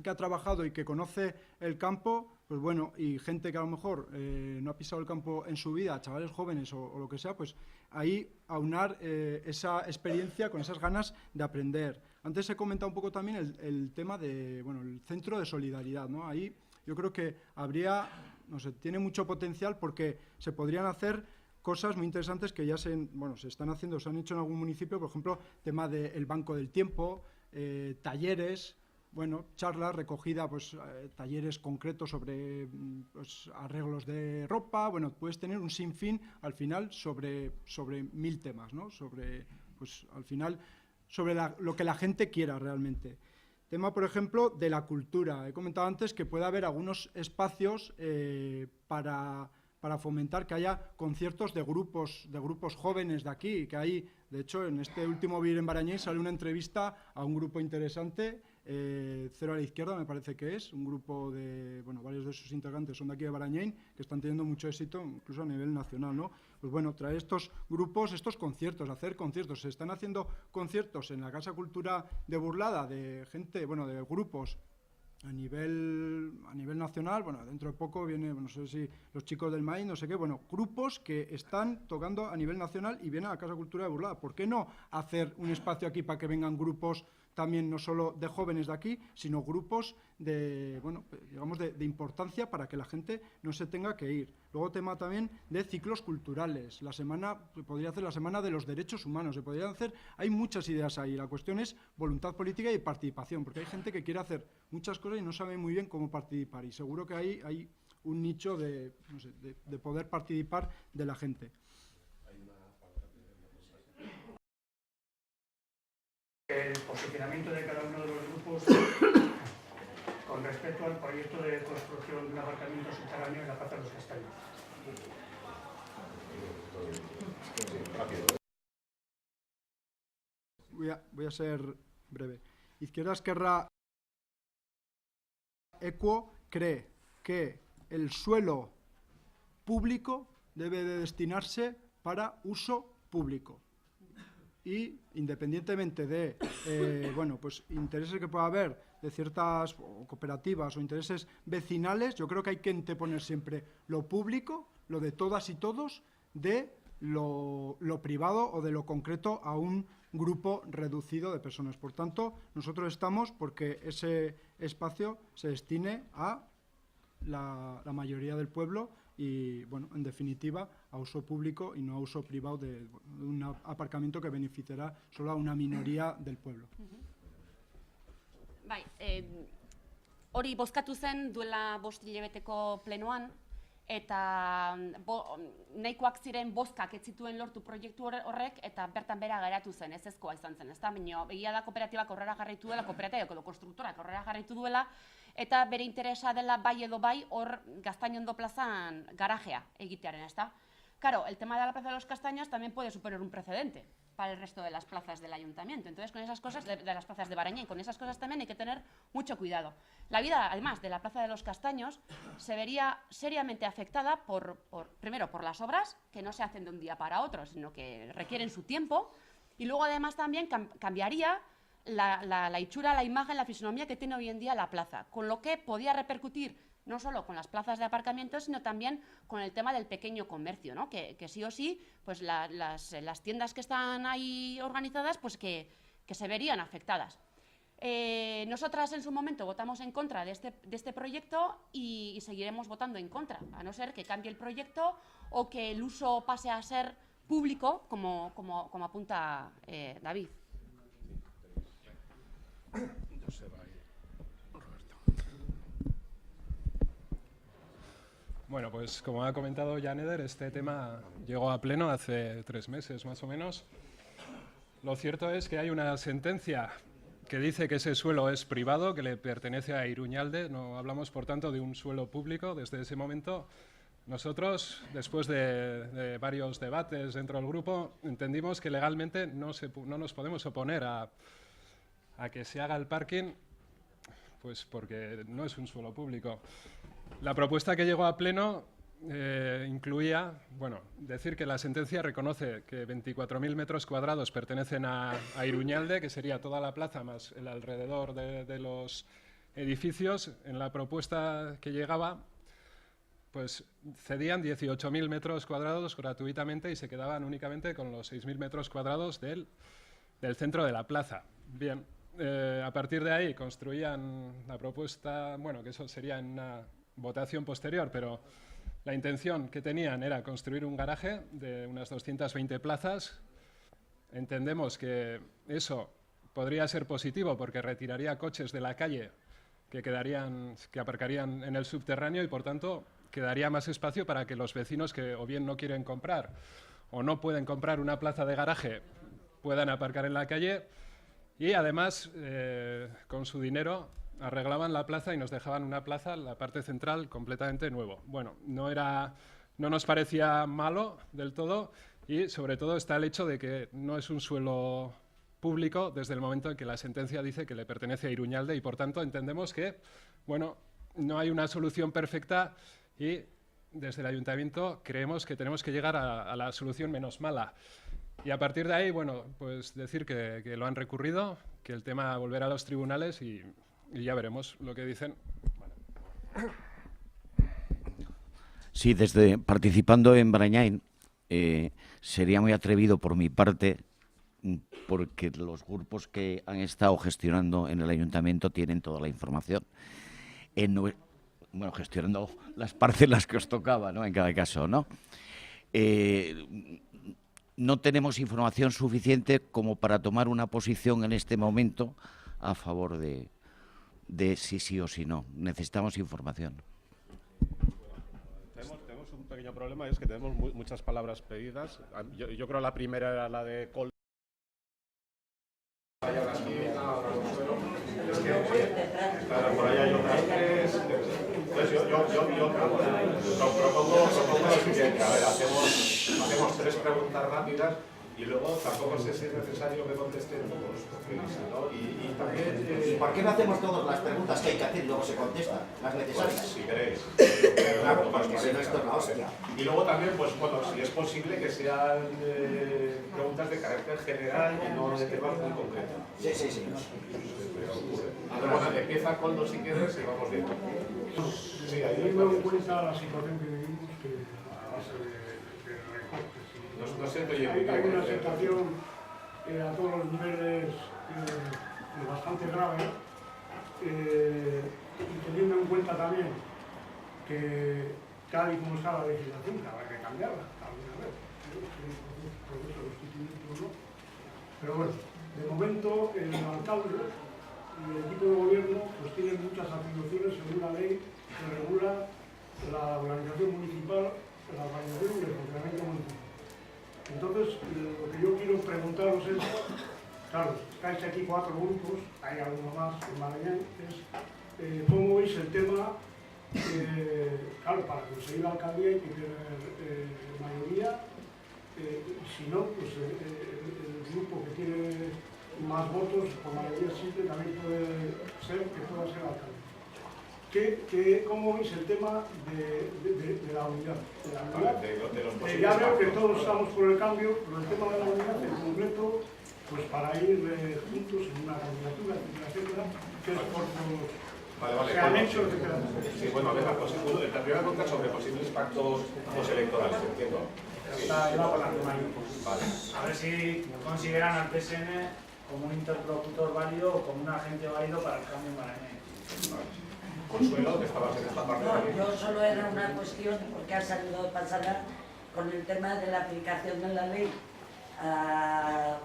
que ha trabajado y que conoce el campo, pues bueno, y gente que a lo mejor no ha pisado el campo en su vida, chavales jóvenes o lo que sea, pues ahí aunar esa experiencia con esas ganas de aprender. Antes he comentado un poco también el tema de, el centro de solidaridad, ¿no? Ahí yo creo que habría, tiene mucho potencial porque se podrían hacer cosas muy interesantes que ya se están haciendo, se han hecho en algún municipio, por ejemplo, tema del banco del tiempo, talleres, charlas, recogida, talleres concretos sobre arreglos de ropa, puedes tener un sinfín al final sobre 1000 temas, ¿no? Al final, sobre lo que la gente quiera realmente. Tema, por ejemplo, de la cultura. He comentado antes que puede haber algunos espacios para fomentar que haya conciertos de grupos jóvenes de aquí, que hay, de hecho, en este último Vivir en Barañain sale una entrevista a un grupo interesante, Cero a la Izquierda me parece que es, un grupo de, varios de sus integrantes son de aquí de Barañain, que están teniendo mucho éxito, incluso a nivel nacional, ¿no? Pues traer estos grupos, estos conciertos, hacer conciertos. Se están haciendo conciertos en la Casa Cultura de Burlada de gente, de grupos a nivel nacional, dentro de poco viene, no sé si los chicos del maíz, no sé qué, grupos que están tocando a nivel nacional y vienen a la Casa Cultura de Burlada. ¿Por qué no hacer un espacio aquí para que vengan grupos también no solo de jóvenes de aquí, sino grupos de importancia para que la gente no se tenga que ir? Luego tema también de ciclos culturales. Podría hacer la Semana de los Derechos Humanos, se podrían hacer, hay muchas ideas ahí. La cuestión es voluntad política y participación, porque hay gente que quiere hacer muchas cosas y no sabe muy bien cómo participar, y seguro que ahí hay un nicho de poder participar de la gente. El posicionamiento de cada uno de los grupos con respecto al proyecto de construcción de un aparcamiento subterráneo en la Plaza de los Castaños. Voy a ser breve. Izquierda Esquerra Equo cree que el suelo público debe de destinarse para uso público. Y independientemente de intereses que pueda haber de ciertas cooperativas o intereses vecinales, yo creo que hay que anteponer siempre lo público, lo de todas y todos, de lo privado o de lo concreto a un grupo reducido de personas. Por tanto, nosotros estamos porque ese espacio se destine a la mayoría del pueblo y, en definitiva, a uso público y no a uso privado de un aparcamiento que beneficiará solo a una minoría del pueblo. Bai, hori bozkatu zen duela 5 hilabeteko plenoan, eta nahikoak ziren bozkak ez zituen lortu proiektu horrek, eta bertan bera geratu zen, ezezkoa izan zen, ezta? Baina begia da kooperatibak aurrera jarraitu duela, kooperatibak edo konstruktorak aurrera jarraitu duela, eta bere interesa dela bai edo bai hor Gaztañondo plazan garajea egitearen, ezta? Claro, el tema de la Plaza de los Castaños también puede suponer un precedente para el resto de las plazas del ayuntamiento. Entonces, con esas cosas, de las plazas de Barañain, con esas cosas también hay que tener mucho cuidado. La vida, además, de la Plaza de los Castaños se vería seriamente afectada primero por las obras, que no se hacen de un día para otro, sino que requieren su tiempo, y luego además también cambiaría la hechura, la imagen, la fisonomía que tiene hoy en día la plaza, con lo que podía repercutir no solo con las plazas de aparcamiento, sino también con el tema del pequeño comercio, ¿no? Que sí o sí, pues las tiendas que están ahí organizadas, pues que se verían afectadas. Nosotras en su momento votamos en contra de este proyecto y seguiremos votando en contra, a no ser que cambie el proyecto o que el uso pase a ser público, como apunta David. Bueno, pues como ha comentado Jan Eder, este tema llegó a pleno hace 3 meses más o menos. Lo cierto es que hay una sentencia que dice que ese suelo es privado, que le pertenece a Iruñalde. No hablamos, por tanto, de un suelo público. Desde ese momento, nosotros, después de varios debates dentro del grupo, entendimos que legalmente no nos podemos oponer a que se haga el parking, pues porque no es un suelo público. La propuesta que llegó a pleno incluía, bueno, decir que la sentencia reconoce que 24.000 metros cuadrados pertenecen a Iruñalde, que sería toda la plaza más el alrededor de los edificios. En la propuesta que llegaba, pues cedían 18.000 metros cuadrados gratuitamente y se quedaban únicamente con los 6.000 metros cuadrados del centro de la plaza. Bien, a partir de ahí construían la propuesta, bueno, que eso sería en una votación posterior, pero la intención que tenían era construir un garaje de unas 220 plazas. Entendemos que eso podría ser positivo porque retiraría coches de la calle que aparcarían en el subterráneo y, por tanto, quedaría más espacio para que los vecinos que o bien no quieren comprar o no pueden comprar una plaza de garaje puedan aparcar en la calle y, además, con su dinero arreglaban la plaza y nos dejaban una plaza, la parte central, completamente nuevo. Bueno, no nos parecía malo del todo y, sobre todo, está el hecho de que no es un suelo público desde el momento en que la sentencia dice que le pertenece a Iruñalde y, por tanto, entendemos que, bueno, no hay una solución perfecta y, desde el Ayuntamiento, creemos que tenemos que llegar a la solución menos mala. Y, a partir de ahí, bueno, pues decir que lo han recurrido, que el tema volverá a los tribunales y ya veremos lo que dicen. Bueno. Sí, desde participando en Barañain, sería muy atrevido por mi parte, porque los grupos que han estado gestionando en el Ayuntamiento tienen toda la información. Bueno, gestionando las parcelas que os tocaba, ¿no? En cada caso, ¿no? No tenemos información suficiente como para tomar una posición en este momento a favor de si sí o si no. Necesitamos información. Tenemos un pequeño problema, es que tenemos muchas palabras pedidas. Yo creo la primera era la de Col. Claro, por ahí hay otras 3. Entonces yo propongo lo siguiente. A ver, hacemos 3 preguntas rápidas. Y luego tampoco sé si es necesario que contesten todos, porque ¿no? Y también... ¿Por qué no hacemos todas las preguntas que hay que hacer y luego se contestan, las necesarias? Pues, si queréis. Claro, porque si no esto es la hostia. Y luego también, pues bueno, si es posible que sean preguntas de carácter general y no de temas muy concretos. Sí. Pero bueno, empieza Coldo si quieres y vamos viendo. Sí, teniendo en cuenta la situación que vivimos, que a base de recortes. No sé, oye, hay una situación a todos los niveles bastante grave y teniendo en cuenta también que tal y como está la legislación, que habrá que cambiarla alguna vez, por eso lo estoy diciendo, ¿no? Pero bueno, de momento el alcalde y el equipo de gobierno pues tienen muchas atribuciones según la ley que regula la organización municipal, la organización y el funcionamiento municipal. Entonces, lo que yo quiero preguntaros es, claro, estáis aquí 4 grupos, hay alguno más en Barañain, es cómo veis el tema, claro, para conseguir la alcaldía hay que tener mayoría, si no, pues el grupo que tiene más votos por mayoría simple también puede ser que pueda ser alcalde. ¿cómo veis el tema de la unidad? De los posibles Ya veo que pactos. todos estamos por el cambio, pero el tema de la unidad en concreto, pues para ir juntos en una candidatura, etcétera, ¿qué esfuerzos se han hecho, etcétera? Sí, bueno, a ver, la primera pregunta sobre posibles pactos postelectorales, entiendo. Vale. A ver si consideran al PSN como un interlocutor válido o como un agente válido para el cambio en Barañáin. Consuelo, que estabas en esta parte de aquí. Yo solo era una cuestión, porque ha salido de pasada, con el tema de la aplicación de la ley, a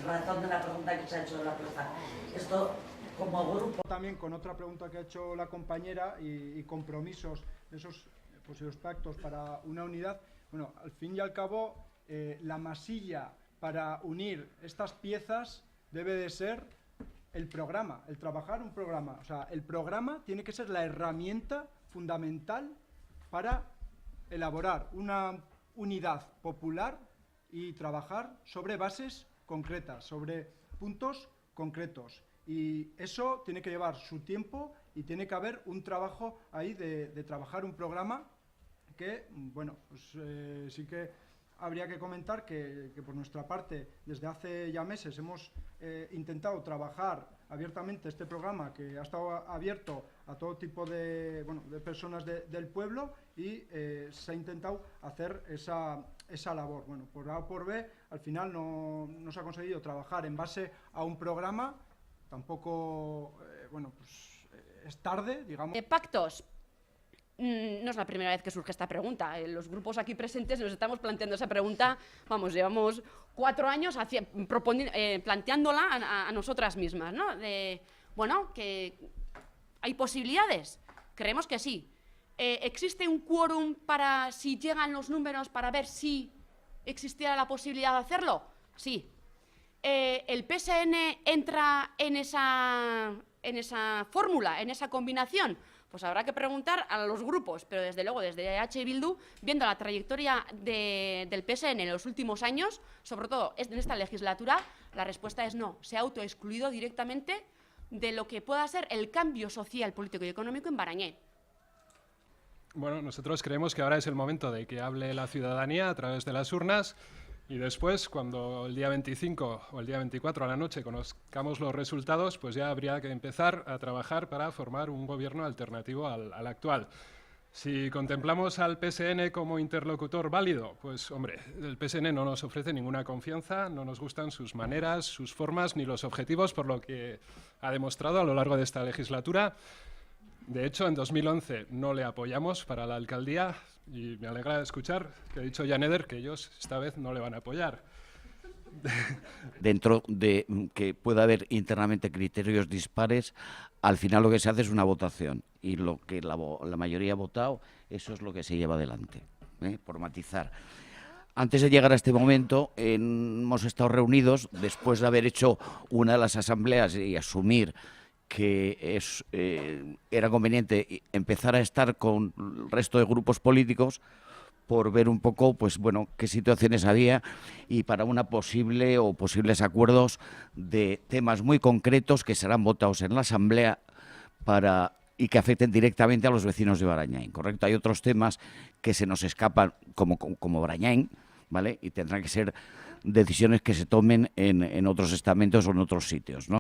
razón de la pregunta que se ha hecho de la plaza. Esto, como grupo... También con otra pregunta que ha hecho la compañera y compromisos de esos posibles pactos para una unidad. Bueno, al fin y al cabo, la masilla para unir estas piezas debe de ser el programa, el trabajar un programa. O sea, el programa tiene que ser la herramienta fundamental para elaborar una unidad popular y trabajar sobre bases concretas, sobre puntos concretos. Y eso tiene que llevar su tiempo y tiene que haber un trabajo ahí de trabajar un programa que, bueno, pues sí que habría que comentar que por nuestra parte, desde hace ya meses, hemos intentado trabajar abiertamente este programa que ha estado abierto a todo tipo de personas del pueblo y se ha intentado hacer esa labor. Bueno, por A o por B, al final no se ha conseguido trabajar en base a un programa, tampoco, bueno, pues es tarde, digamos. Pactos. No es la primera vez que surge esta pregunta. Los grupos aquí presentes nos estamos planteando esa pregunta, vamos, llevamos 4 años planteándola a nosotras mismas, ¿no? Bueno, que hay posibilidades, creemos que sí. ¿Existe un quórum para, si llegan los números, para ver si existiera la posibilidad de hacerlo? Sí. ¿El PSN entra en esa fórmula, en esa combinación? Pues habrá que preguntar a los grupos, pero desde luego desde EH Bildu, viendo la trayectoria del PSN en los últimos años, sobre todo en esta legislatura, la respuesta es no. Se ha autoexcluido directamente de lo que pueda ser el cambio social, político y económico en Barañáin. Bueno, nosotros creemos que ahora es el momento de que hable la ciudadanía a través de las urnas y después, cuando el día 25 o el día 24 a la noche conozcamos los resultados, pues ya habría que empezar a trabajar para formar un gobierno alternativo al actual. Si contemplamos al PSN como interlocutor válido, pues hombre, el PSN no nos ofrece ninguna confianza, no nos gustan sus maneras, sus formas ni los objetivos, por lo que ha demostrado a lo largo de esta legislatura. De hecho, en 2011 no le apoyamos para la alcaldía y me alegra escuchar que ha dicho Jan Eder que ellos esta vez no le van a apoyar. Dentro de que pueda haber internamente criterios dispares, al final lo que se hace es una votación y lo que la mayoría ha votado, eso es lo que se lleva adelante, por matizar. Antes de llegar a este momento, hemos estado reunidos después de haber hecho una de las asambleas y asumir que era conveniente empezar a estar con el resto de grupos políticos por ver un poco, pues bueno, qué situaciones había y para una posible o posibles acuerdos de temas muy concretos que serán votados en la asamblea y que afecten directamente a los vecinos de Barañáin, ¿correcto? Hay otros temas que se nos escapan como Barañáin, ¿vale? Y tendrán que ser decisiones que se tomen en otros estamentos o en otros sitios, ¿no?